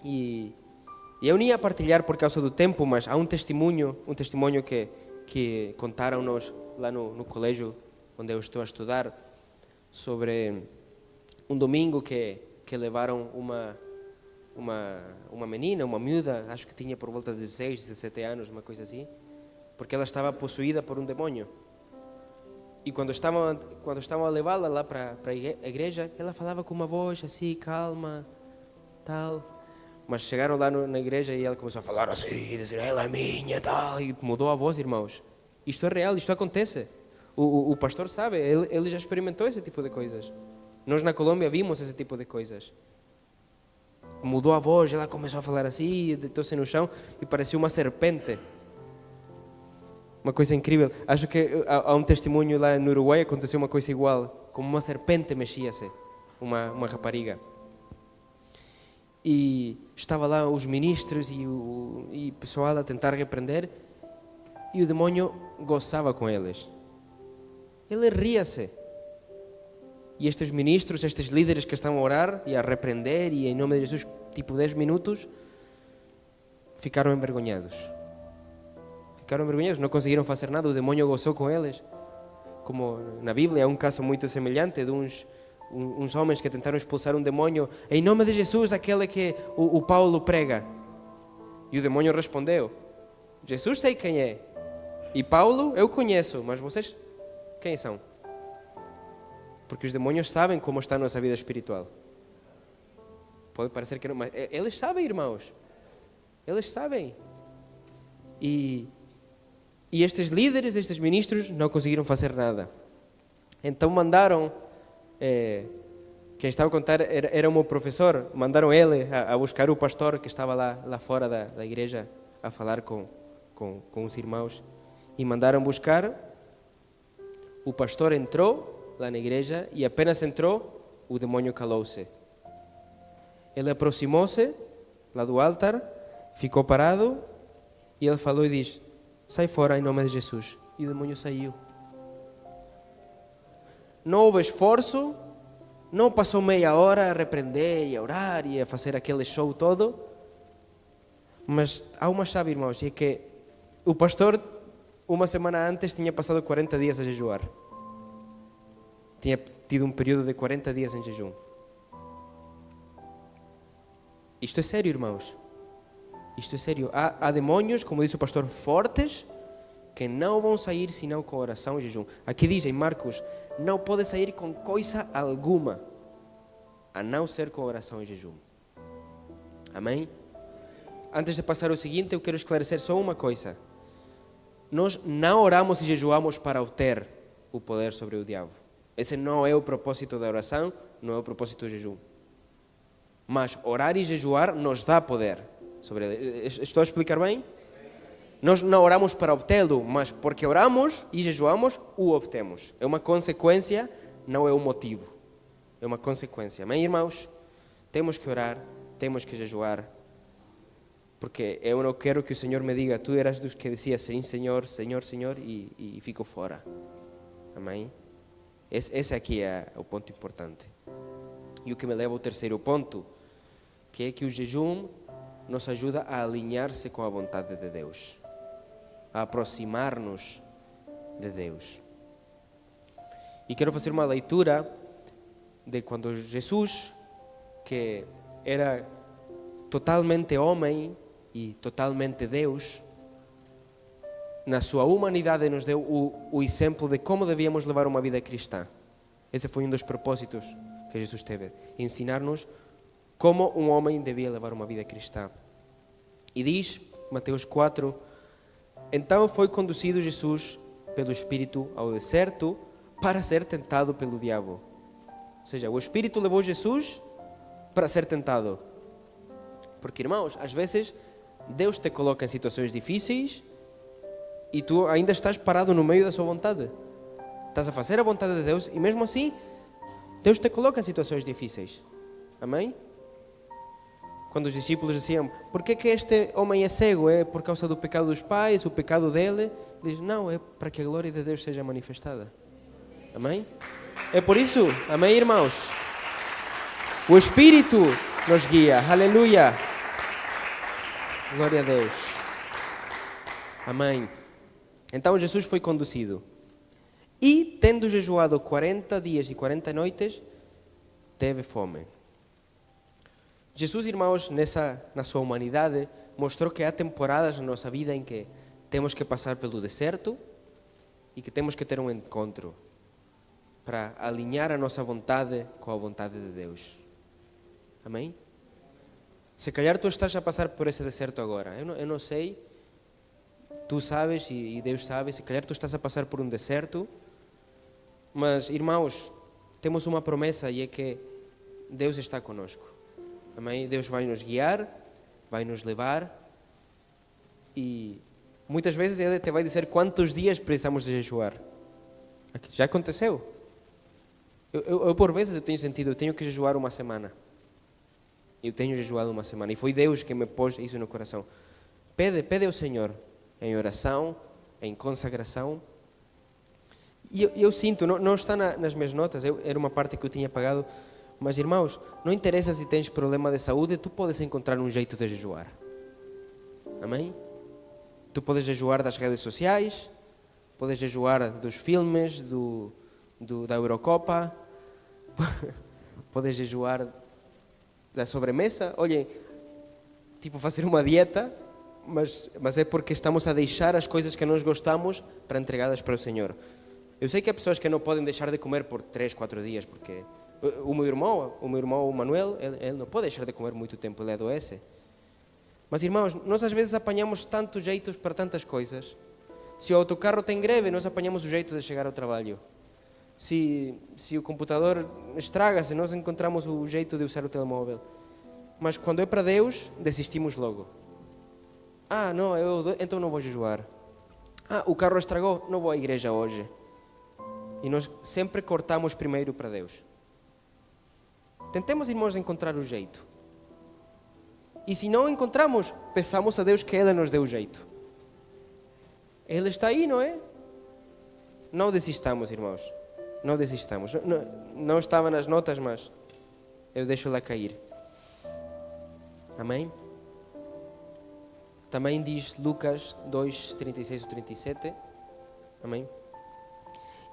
E eu nem ia partilhar por causa do tempo, mas há um testemunho que contaram-nos lá no colégio onde eu estou a estudar, sobre um domingo que levaram uma menina, uma miúda, acho que tinha por volta de 16, 17 anos, uma coisa assim, porque ela estava possuída por um demônio. E quando estavam a levá-la lá para a igreja, ela falava com uma voz assim, calma, tal. Mas chegaram lá na igreja e ela começou a falar assim, dizer, ela é minha, tal. E mudou a voz, irmãos. Isto é real, isto acontece. O pastor sabe, ele já experimentou esse tipo de coisas. Nós na Colômbia vimos esse tipo de coisas. Mudou a voz, ela começou a falar assim, deitou-se no chão e parecia uma serpente. Uma coisa incrível. Acho que há um testemunho lá no Uruguai, aconteceu uma coisa igual. Como uma serpente mexia-se, uma rapariga. E estava lá os ministros e o pessoal a tentar repreender, e o demônio gozava com eles. Ele ria-se. E estes ministros, estes líderes que estão a orar e a repreender, e em nome de Jesus, tipo 10 minutos, ficaram envergonhados. Não conseguiram fazer nada, o demônio gozou com eles. Como na Bíblia, há um caso muito semelhante de uns homens que tentaram expulsar um demônio em nome de Jesus, aquele que o Paulo prega. E o demônio respondeu: Jesus sei quem é, e Paulo eu conheço, mas vocês quem são? Porque os demônios sabem como está a nossa vida espiritual. Pode parecer que não, mas eles sabem, irmãos. Eles sabem. E estes líderes, estes ministros, não conseguiram fazer nada. Então mandaram, quem estava a contar era o meu professor, mandaram ele a buscar o pastor que estava lá fora da igreja a falar com os irmãos. E mandaram buscar, o pastor entrou lá na igreja e apenas entrou, o demônio calou-se. Ele aproximou-se lá do altar, ficou parado e ele falou e disse: sai fora em nome de Jesus. E o demônio saiu. Não houve esforço, não passou meia hora a repreender e a orar e a fazer aquele show todo. Mas há uma chave, irmãos, e é que o pastor, uma semana antes, tinha passado 40 dias a jejuar. Tinha tido um período de 40 dias em jejum. Isto é sério, irmãos. Isto é sério. Há demônios, como disse o pastor, fortes, que não vão sair senão com oração e jejum. Aqui diz em Marcos, não pode sair com coisa alguma, a não ser com oração e jejum. Amém? Antes de passar ao seguinte, eu quero esclarecer só uma coisa. Nós não oramos e jejuamos para obter o poder sobre o diabo. Esse não é o propósito da oração, não é o propósito do jejum. Mas orar e jejuar nos dá poder sobre ele. Estou a explicar bem? Nós não oramos para obtê-lo, mas porque oramos e jejuamos, o obtemos. É uma consequência, não é um motivo. É uma consequência. Amém, irmãos? Temos que orar, temos que jejuar. Porque eu não quero que o Senhor me diga, tu eras dos que dizia sim, Senhor, Senhor, Senhor, e fico fora. Amém? Esse aqui é o ponto importante. E o que me leva ao terceiro ponto, que é que o jejum nos ajuda a alinhar-se com a vontade de Deus, a aproximar-nos de Deus. E quero fazer uma leitura de quando Jesus, que era totalmente homem e totalmente Deus, na sua humanidade nos deu o exemplo de como devíamos levar uma vida cristã. Esse foi um dos propósitos que Jesus teve, ensinar-nos como um homem devia levar uma vida cristã. E diz, Mateus 4, então foi conduzido Jesus pelo Espírito ao deserto para ser tentado pelo diabo. Ou seja, o Espírito levou Jesus para ser tentado. Porque, irmãos, às vezes Deus te coloca em situações difíceis e tu ainda estás parado no meio da sua vontade. Estás a fazer a vontade de Deus e mesmo assim Deus te coloca em situações difíceis. Amém? Quando os discípulos diziam, por que este homem é cego? É por causa do pecado dos pais, o pecado dele? Diz, não, é para que a glória de Deus seja manifestada. Amém? É por isso, amém, irmãos? O Espírito nos guia. Aleluia. Glória a Deus. Amém. Então Jesus foi conduzido. E, tendo jejuado 40 dias e 40 noites, teve fome. Jesus, irmãos, na sua humanidade, mostrou que há temporadas na nossa vida em que temos que passar pelo deserto e que temos que ter um encontro para alinhar a nossa vontade com a vontade de Deus. Amém? Se calhar tu estás a passar por esse deserto agora. Eu não sei. Tu sabes e Deus sabe. Se calhar tu estás a passar por um deserto. Mas, irmãos, temos uma promessa e é que Deus está conosco. Amém? Deus vai nos guiar, vai nos levar e muitas vezes Ele te vai dizer quantos dias precisamos de jejuar. Já aconteceu. Eu por vezes eu tenho sentido, eu tenho que jejuar uma semana. Eu tenho jejuado uma semana e foi Deus que me pôs isso no coração. Pede ao Senhor em oração, em consagração. E eu sinto, não está nas minhas notas, era uma parte que eu tinha apagado, mas irmãos, não interessa se tens problema de saúde, tu podes encontrar um jeito de jejuar. Amém? Tu podes jejuar das redes sociais, podes jejuar dos filmes, da Eurocopa, podes jejuar da sobremesa. Olhem, tipo fazer uma dieta, mas é porque estamos a deixar as coisas que nós gostamos para entregá-las para o Senhor. Eu sei que há pessoas que não podem deixar de comer por 3, 4 dias, porque o meu irmão, o Manuel, ele não pode deixar de comer muito tempo, ele adoece. Mas irmãos, nós às vezes apanhamos tantos jeitos para tantas coisas. Se o autocarro tem greve, nós apanhamos o jeito de chegar ao trabalho. Se o computador estraga-se, nós encontramos o jeito de usar o telemóvel. Mas quando é para Deus, desistimos logo. Não, então não vou jejuar. O carro estragou, não vou à igreja hoje. E nós sempre cortamos primeiro para Deus. Tentemos, irmãos, encontrar o jeito. E se não encontramos, peçamos a Deus que Ele nos dê o jeito. Ele está aí, não é? Não desistamos, irmãos. Não desistamos. Não estava nas notas, mas eu deixo lá cair. Amém? Também diz Lucas 2, 36 ou 37. Amém?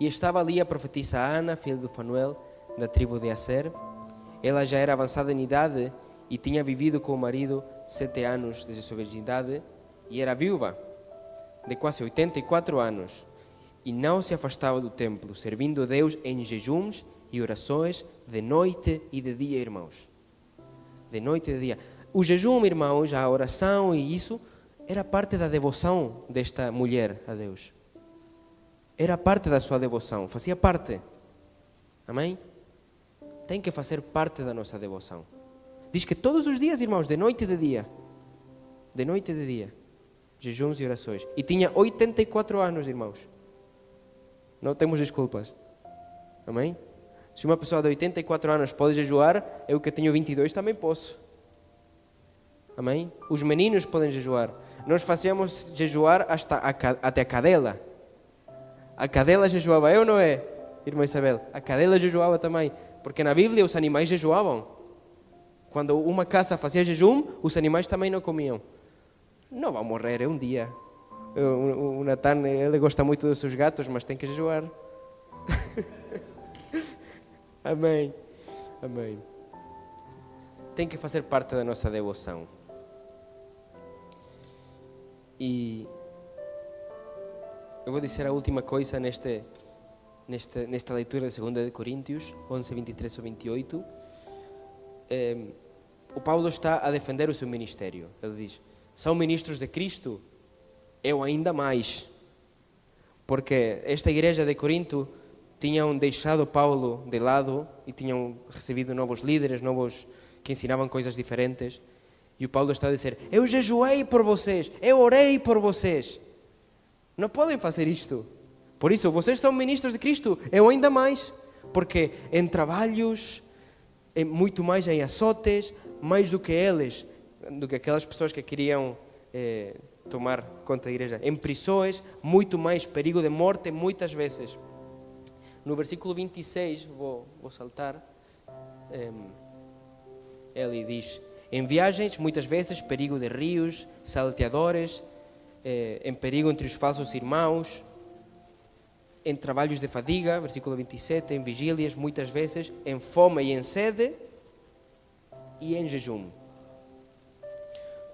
E estava ali a profetisa Ana, filha de Fanuel, da tribo de Aser. Ela já era avançada em idade e tinha vivido com o marido 7 anos desde sua virgindade e era viúva de quase 84 anos e não se afastava do templo, servindo a Deus em jejuns e orações de noite e de dia, irmãos. De noite e de dia. O jejum, irmãos, a oração e isso era parte da devoção desta mulher a Deus. Era parte da sua devoção, fazia parte. Amém? Tem que fazer parte da nossa devoção. Diz que todos os dias, irmãos, de noite e de dia. De noite e de dia. Jejuns e orações. E tinha 84 anos, irmãos. Não temos desculpas. Amém? Se uma pessoa de 84 anos pode jejuar, eu que tenho 22 também posso. Amém? Os meninos podem jejuar. Nós fazíamos jejuar até a cadela. A cadela jejuava, eu não é, irmã Isabel? A cadela jejuava também. Porque na Bíblia os animais jejuavam. Quando uma casa fazia jejum, os animais também não comiam. Não vão morrer, é um dia. O Nathan, ele gosta muito dos seus gatos, mas tem que jejuar. Amém. Amém. Tem que fazer parte da nossa devoção. E eu vou dizer a última coisa nesta leitura de 2 Coríntios 11, 23 ou 28. O Paulo está a defender o seu ministério. Ele diz, são ministros de Cristo? Eu ainda mais. Porque esta igreja de Corinto tinham deixado Paulo de lado e tinham recebido novos líderes, novos que ensinavam coisas diferentes. E o Paulo está a dizer, eu jejuei por vocês, eu orei por vocês. Não podem fazer isto. Por isso, vocês são ministros de Cristo, eu ainda mais. Porque em trabalhos, muito mais em açotes, mais do que eles, do que aquelas pessoas que queriam tomar conta da igreja. Em prisões, muito mais perigo de morte muitas vezes. No versículo 26, vou saltar, ele diz, em viagens, muitas vezes, perigo de rios, salteadores, em perigo entre os falsos irmãos, em trabalhos de fadiga, versículo 27, em vigílias, muitas vezes, em fome e em sede e em jejum.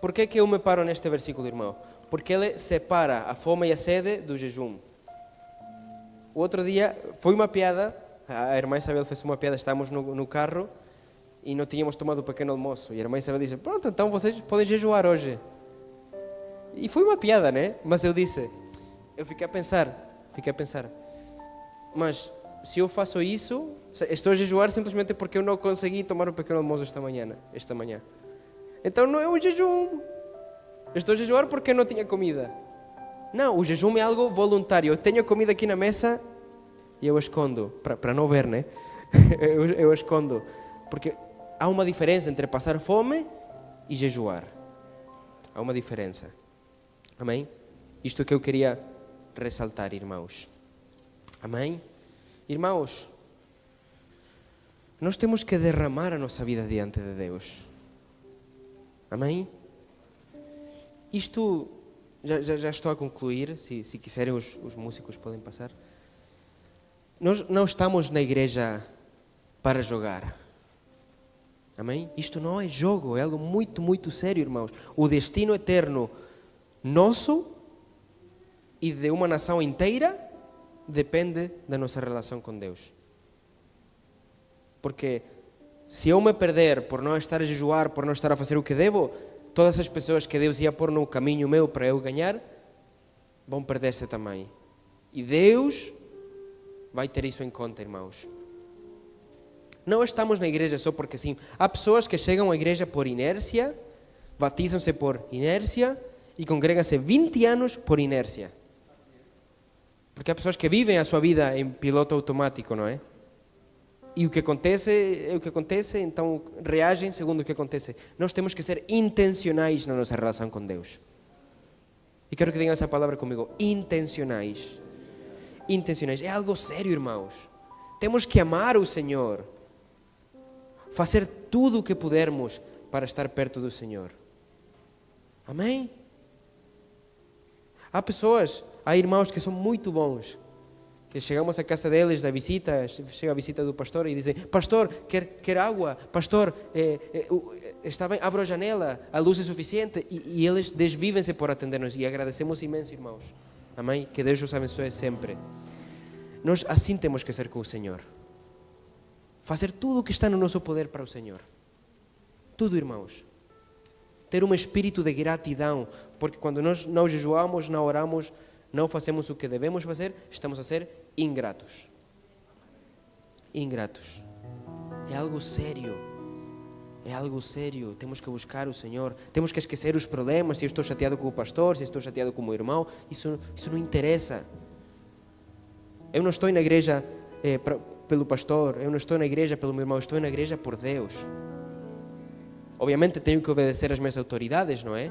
Por que eu me paro neste versículo, irmão? Porque ele separa a fome e a sede do jejum. O outro dia, foi uma piada, a irmã Isabel fez uma piada, estávamos no carro e não tínhamos tomado o pequeno almoço. E a irmã Isabel disse, pronto, então vocês podem jejuar hoje. E foi uma piada, né? Mas eu fiquei a pensar, mas se eu faço isso, estou a jejuar simplesmente porque eu não consegui tomar o pequeno almoço esta manhã. Então não é um jejum. Eu estou a jejuar porque eu não tinha comida. Não, o jejum é algo voluntário. Eu tenho comida aqui na mesa e eu escondo, para não ver, né? eu escondo. Porque há uma diferença entre passar fome e jejuar. Há uma diferença. Amém? Isto que eu queria ressaltar, irmãos. Amém? Irmãos, nós temos que derramar a nossa vida diante de Deus. Amém? Isto, já estou a concluir, se quiserem os músicos podem passar. Nós não estamos na igreja para jogar. Amém? Isto não é jogo, é algo muito, muito sério, irmãos. O destino eterno nosso e de uma nação inteira depende da nossa relação com Deus. Porque se eu me perder por não estar a jejuar, por não estar a fazer o que devo, todas as pessoas que Deus ia pôr no caminho meu para eu ganhar, vão perder-se também. E Deus vai ter isso em conta, irmãos. Não estamos na igreja só porque sim. Há pessoas que chegam à igreja por inércia, batizam-se por inércia e congregam-se 20 anos por inércia. Porque há pessoas que vivem a sua vida em piloto automático, não é? E o que acontece é o que acontece, então reagem segundo o que acontece. Nós temos que ser intencionais na nossa relação com Deus. E quero que digam essa palavra comigo, intencionais. Intencionais, é algo sério, irmãos. Temos que amar o Senhor. Fazer tudo o que pudermos para estar perto do Senhor. Amém? Há irmãos que são muito bons, que chegamos à casa deles, da visita, chega a visita do pastor e dizem: pastor, quer água? Pastor, está bem, abra a janela, a luz é suficiente. E eles desvivem-se por atender-nos e agradecemos imenso, irmãos. Amém? Que Deus os abençoe sempre. Nós assim temos que ser com o Senhor. Fazer tudo o que está no nosso poder para o Senhor. Tudo, irmãos. Ter um espírito de gratidão, porque quando nós não jejuamos, não oramos, não fazemos o que devemos fazer, estamos a ser ingratos. Ingratos. É algo sério. É algo sério. Temos que buscar o Senhor. Temos que esquecer os problemas. Se eu estou chateado com o pastor, se estou chateado com o meu irmão, isso não interessa. Eu não estou na igreja pelo pastor, eu não estou na igreja pelo meu irmão, eu estou na igreja por Deus. Obviamente tenho que obedecer às minhas autoridades, não é?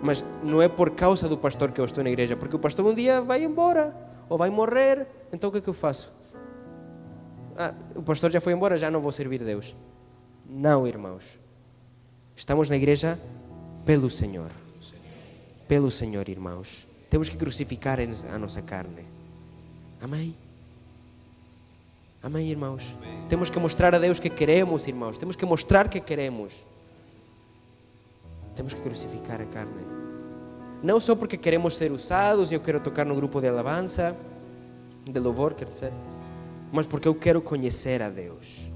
Mas não é por causa do pastor que eu estou na igreja, porque o pastor um dia vai embora, ou vai morrer, então o que é que eu faço? O pastor já foi embora, já não vou servir a Deus. Não, irmãos. Estamos na igreja pelo Senhor. Pelo Senhor, irmãos. Temos que crucificar a nossa carne. Amém? Amém, irmãos? Temos que mostrar a Deus que queremos, irmãos. Temos que mostrar que queremos. Temos que crucificar a carne. Não só porque queremos ser usados e eu quero tocar no grupo de alabança, de louvor, quer dizer, mas porque eu quero conhecer a Deus.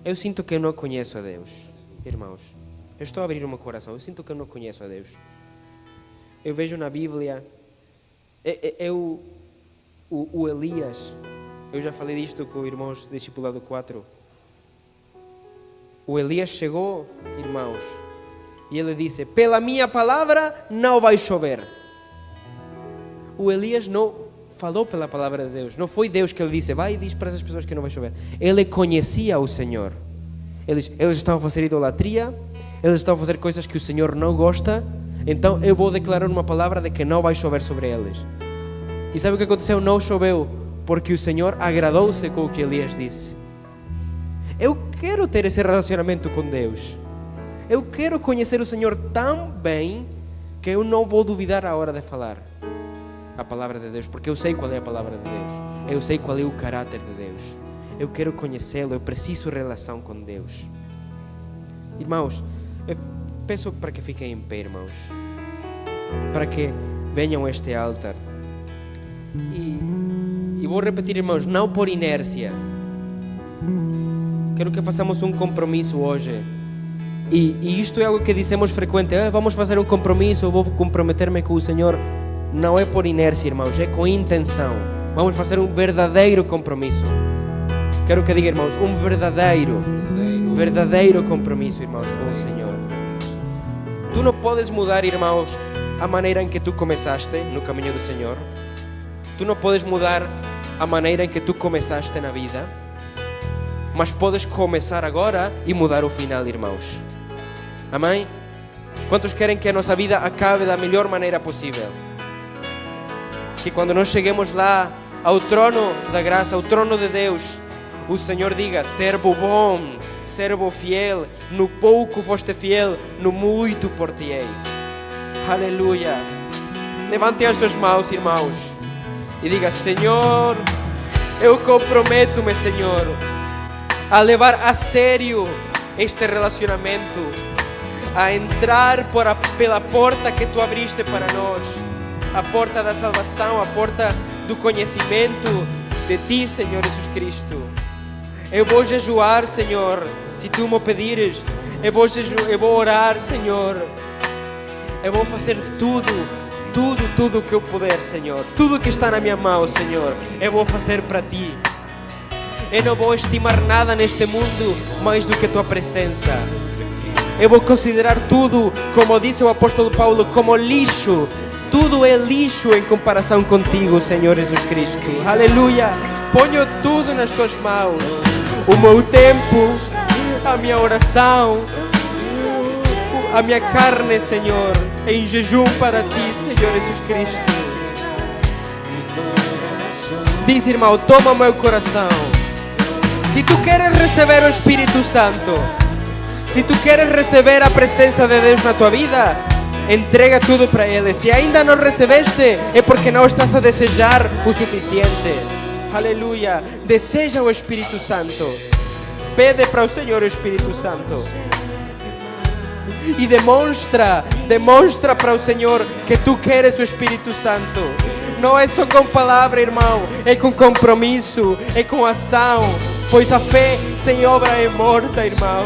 Eu sinto que eu não conheço a Deus, irmãos. Eu estou a abrir o meu coração. Eu sinto que eu não conheço a Deus. Eu vejo na Bíblia, o Elias, eu já falei disto com os irmãos do Discipulado 4. O Elias chegou, irmãos, e ele disse: pela minha palavra não vai chover. O Elias não falou pela palavra de Deus. Não foi Deus que ele disse: vai e diz para essas pessoas que não vai chover. Ele conhecia o Senhor. Eles estavam a fazer idolatria, eles estavam a fazer coisas que o Senhor não gosta. Então eu vou declarar uma palavra de que não vai chover sobre eles. E sabe o que aconteceu? Não choveu, porque o Senhor agradou-se com o que Elias disse. Eu quero ter esse relacionamento com Deus. Eu quero conhecer o Senhor tão bem que eu não vou duvidar a hora de falar a palavra de Deus, porque eu sei qual é a palavra de Deus. Eu sei qual é o caráter de Deus. Eu quero conhecê-lo, eu preciso de relação com Deus. Irmãos, eu peço para que fiquem em pé, irmãos, para que venham a este altar. E vou repetir, irmãos, não por inércia. Quero que façamos um compromisso hoje. E isto é algo que dizemos frequente: vamos fazer um compromisso, eu vou comprometer-me com o Senhor. Não é por inércia, irmãos, é com intenção. Vamos fazer um verdadeiro compromisso. Quero que diga, irmãos, um verdadeiro compromisso, irmãos, com o Senhor. Tu não podes mudar, irmãos, a maneira em que tu começaste no caminho do Senhor. Tu não podes mudar a maneira em que tu começaste na vida, mas podes começar agora e mudar o final, irmãos. Amém? Quantos querem que a nossa vida acabe da melhor maneira possível? Que quando nós cheguemos lá ao trono da graça, ao trono de Deus, o Senhor diga: servo bom, servo fiel, no pouco foste fiel, no muito por-te-ei. Aleluia. Levantem as suas mãos, irmãos, e diga: Senhor, eu comprometo-me, Senhor, a levar a sério este relacionamento, a entrar pela porta que tu abriste para nós, a porta da salvação, a porta do conhecimento de ti, Senhor Jesus Cristo. Eu vou jejuar, Senhor, se tu me pedires. Eu vou orar, Senhor. Eu vou fazer tudo o que eu puder, Senhor. Tudo que está na minha mão, Senhor, eu vou fazer para ti. Eu não vou estimar nada neste mundo mais do que a tua presença. Eu vou considerar tudo, como disse o apóstolo Paulo, como lixo. Tudo é lixo em comparação contigo, Senhor Jesus Cristo. Aleluia. Ponho tudo nas tuas mãos. O meu tempo, a minha oração, a minha carne, Senhor, em jejum para ti, Senhor Jesus Cristo. Diz, irmão, toma meu coração. Se tu queres receber o Espírito Santo, se tu queres receber a presença de Deus na tua vida, Entrega tudo para Ele. Se ainda não recebeste, é porque não estás a desejar o suficiente. Aleluia. Deseja o Espírito Santo. Pede para o Senhor o Espírito Santo. E demonstra para o Senhor que tu queres o Espírito Santo. Não é só com palavra, irmão, é com compromisso, é com ação, pois a fé sem obra é morta, irmão.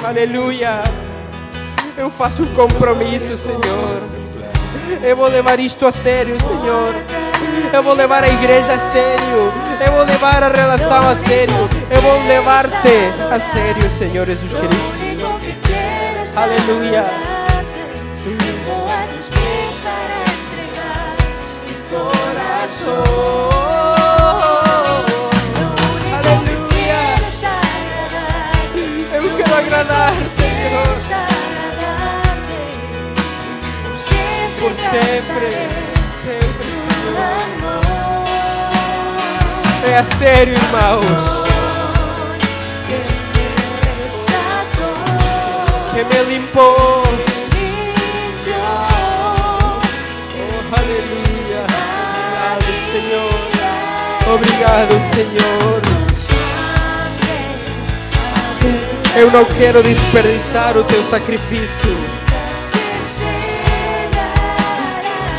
Aleluia. Eu faço um compromisso, Senhor. Eu vou levar isto a sério, Senhor. Eu vou levar a igreja a sério. Eu vou levar a relação a sério. Eu vou levar-te a sério, Senhor Jesus Cristo. Aleluia. Aleluia. Eu quero agradar, Senhor, por sempre, sempre, Senhor. É a sério, irmãos, que me limpou. Oh, aleluia. Obrigado, Senhor. Eu não quero desperdiçar o teu sacrifício.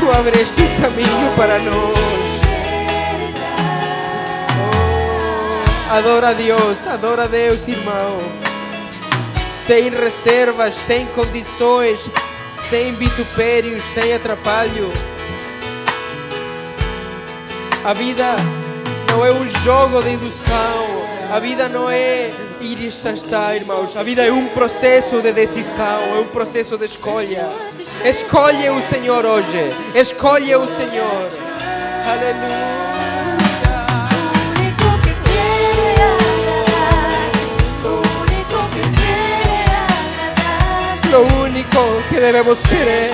Tu abriste um caminho para nós. Oh, adora a Deus, irmão. Sem reservas, sem condições, sem vitupérios, sem atrapalho. A vida não é um jogo de ilusão. A vida não é ir e já está, irmãos. A vida é um processo de decisão, é um processo de escolha. Escolhe o Senhor hoje. Escolhe o Senhor. Aleluia. Lo único que debemos querer.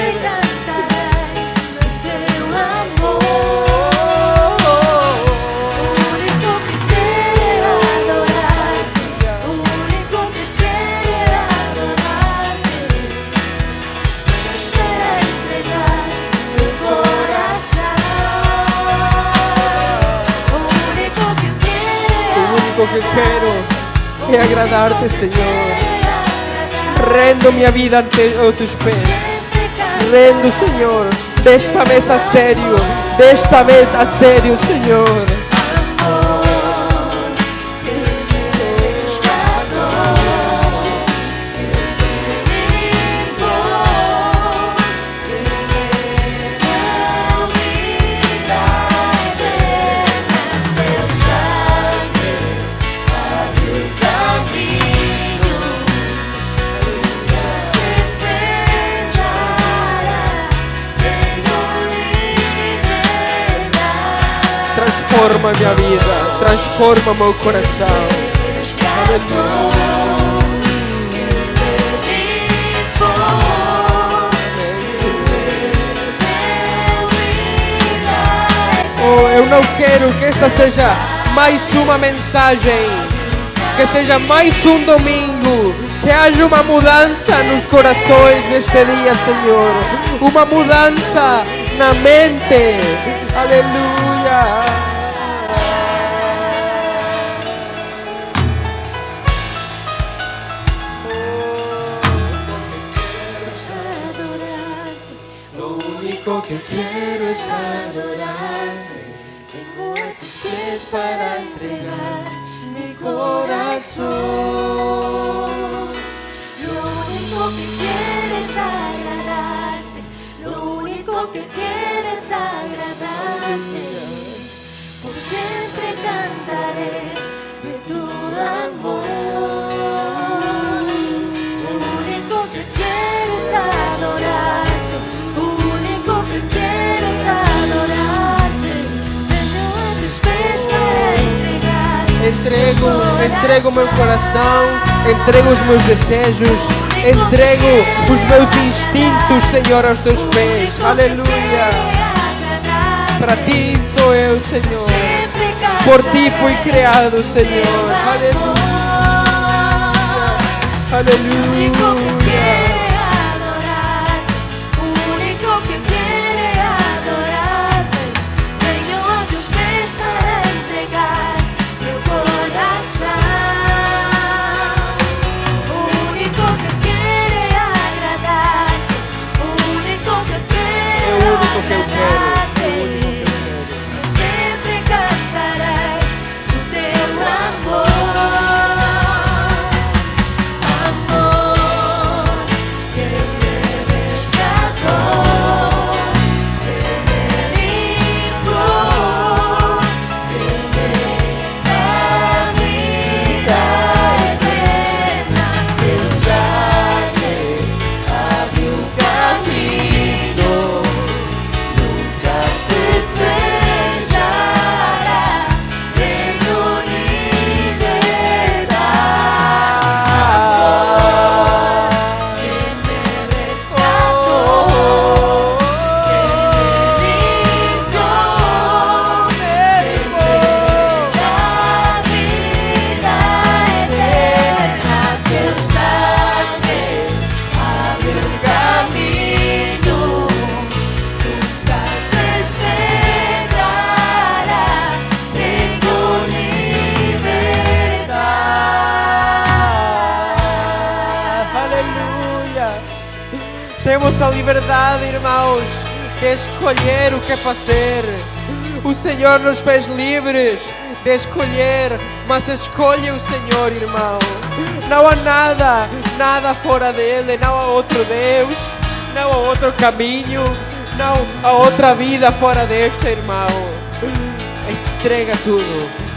Lo que quero é agradar-te, Senhor. Rendo minha vida ante os teus pés. Rendo, Senhor, desta vez a sério. Desta vez a sério, Senhor. Transforma minha vida, transforma meu coração. Oh, eu não quero que esta seja mais uma mensagem, que seja mais um domingo, que haja uma mudança nos corações neste dia, Senhor. Uma mudança na mente. Aleluia. Que quiero es adorarte, tengo a tus pies para entregar mi corazón. Lo único que quiero es agradarte, lo único que quiero es agradarte. Por siempre cantaré de tu amor. Lo único que quiero es adorarte. Entrego meu coração, entrego os meus desejos, entrego os meus instintos, Senhor, aos teus pés. Aleluia. Para ti sou eu, Senhor. Por ti fui criado, Senhor. Aleluia. Aleluia. Temos a liberdade, irmãos, de escolher o que fazer. O Senhor nos fez livres de escolher, mas escolhe o Senhor, irmão. Não há nada fora dele, não há outro Deus, não há outro caminho, não há outra vida fora desta, irmão.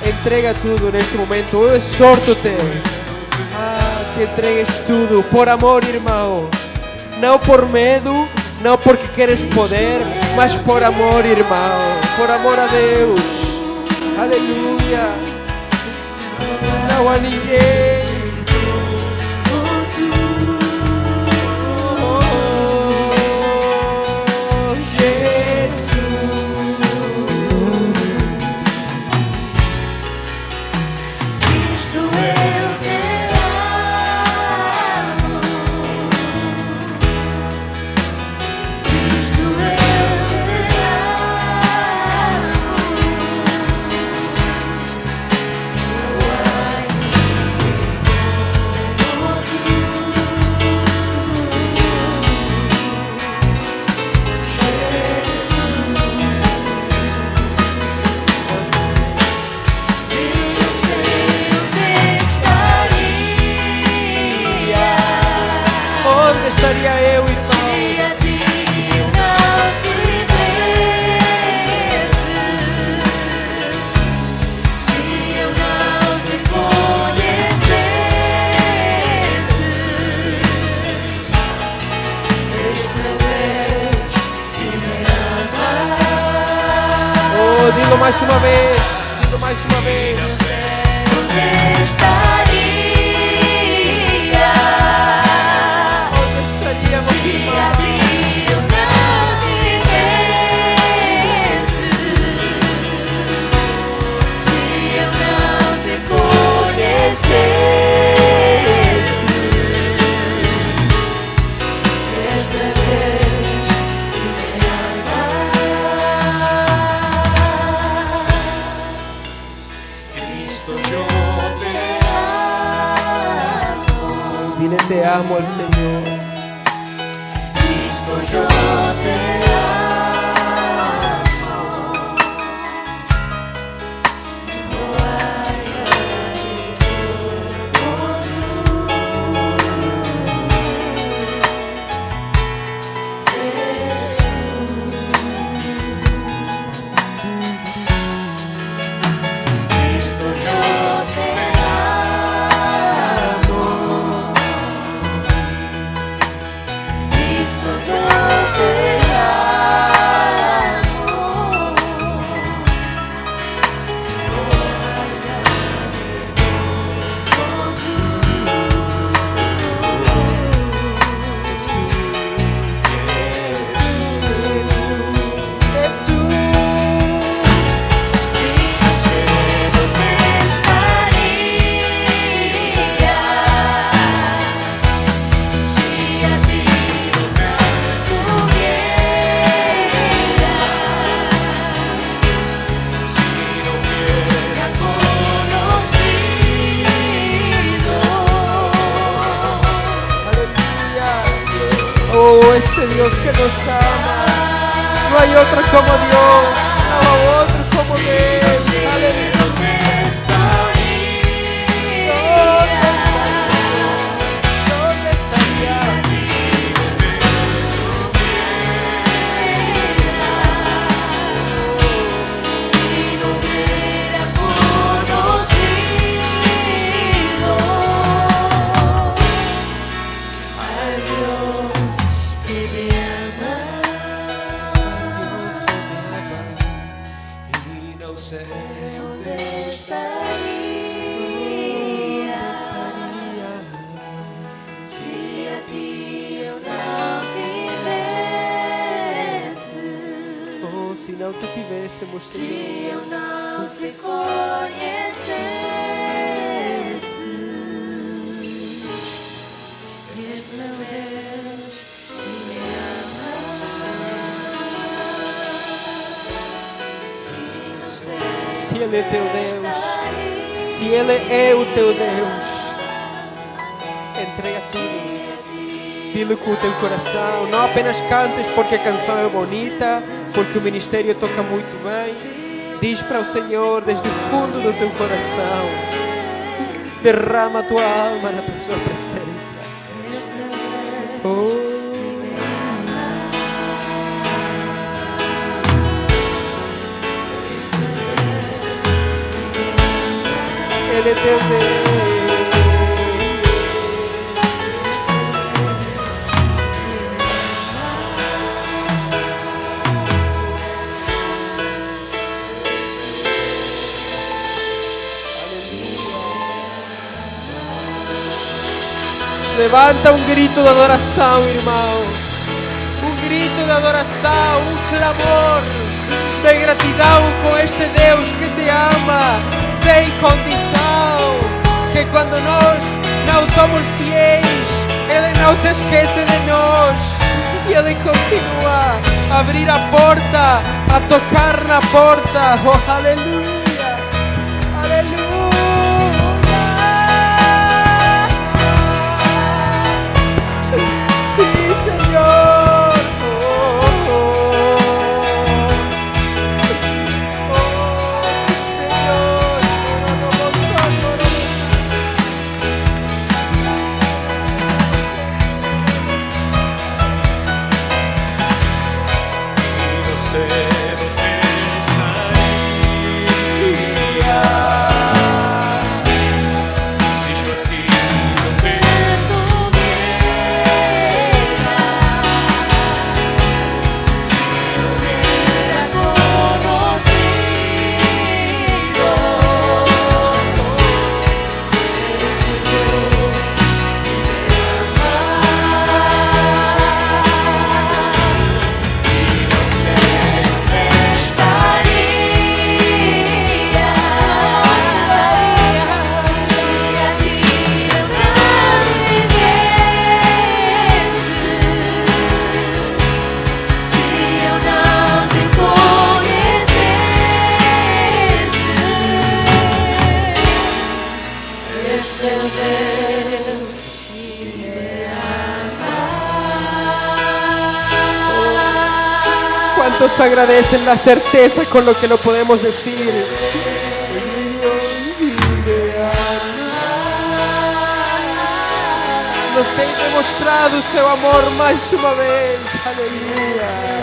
Entrega tudo neste momento. Eu exorto-te que entregues tudo por amor, irmão. Não por medo, não porque queres poder, mas por amor, irmão. Por amor a Deus. Aleluia. Não há ninguém. Dilo mais uma vez, Onde estaria? Onde estaríamos, Se irmão? a ti eu não tivesse, se eu não te conhecesse, esta vez me Dile te amo al Señor. Cristo, yo te este Dios que nos ama. No hay otro como Dios, no hay otro como Él. Aleluya. ¿Dónde estaría? ¿Dónde estaría? Si a ti eu não tivesse, Oh, se não te tivéssemos, se Senhor. eu não te conhecesse, és meu Deus e me amas. Se Ele é teu Deus, se Ele é o teu Deus, entrega tudo. Dilo com o teu coração. Não apenas cantes porque a canção é bonita, porque o ministério toca muito bem. Diz para o Senhor desde o fundo do teu coração. Derrama a tua alma na tua presença. Oh. Ele é teu Deus. Levanta um grito de adoração, irmão. Um grito de adoração, um clamor de gratidão com este Deus que te ama sem condição. Que quando nós não somos fiéis, Ele não se esquece de nós. E Ele continua a abrir a porta, a tocar na porta. Oh, aleluia, aleluia. ¿Cuántos agradecen la certeza con lo que lo podemos decir? Nos tem demonstrado o seu amor mais uma vez. Aleluia.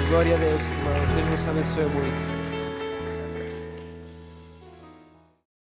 Glória a Deus, irmãos. Deus nos abençoe muito.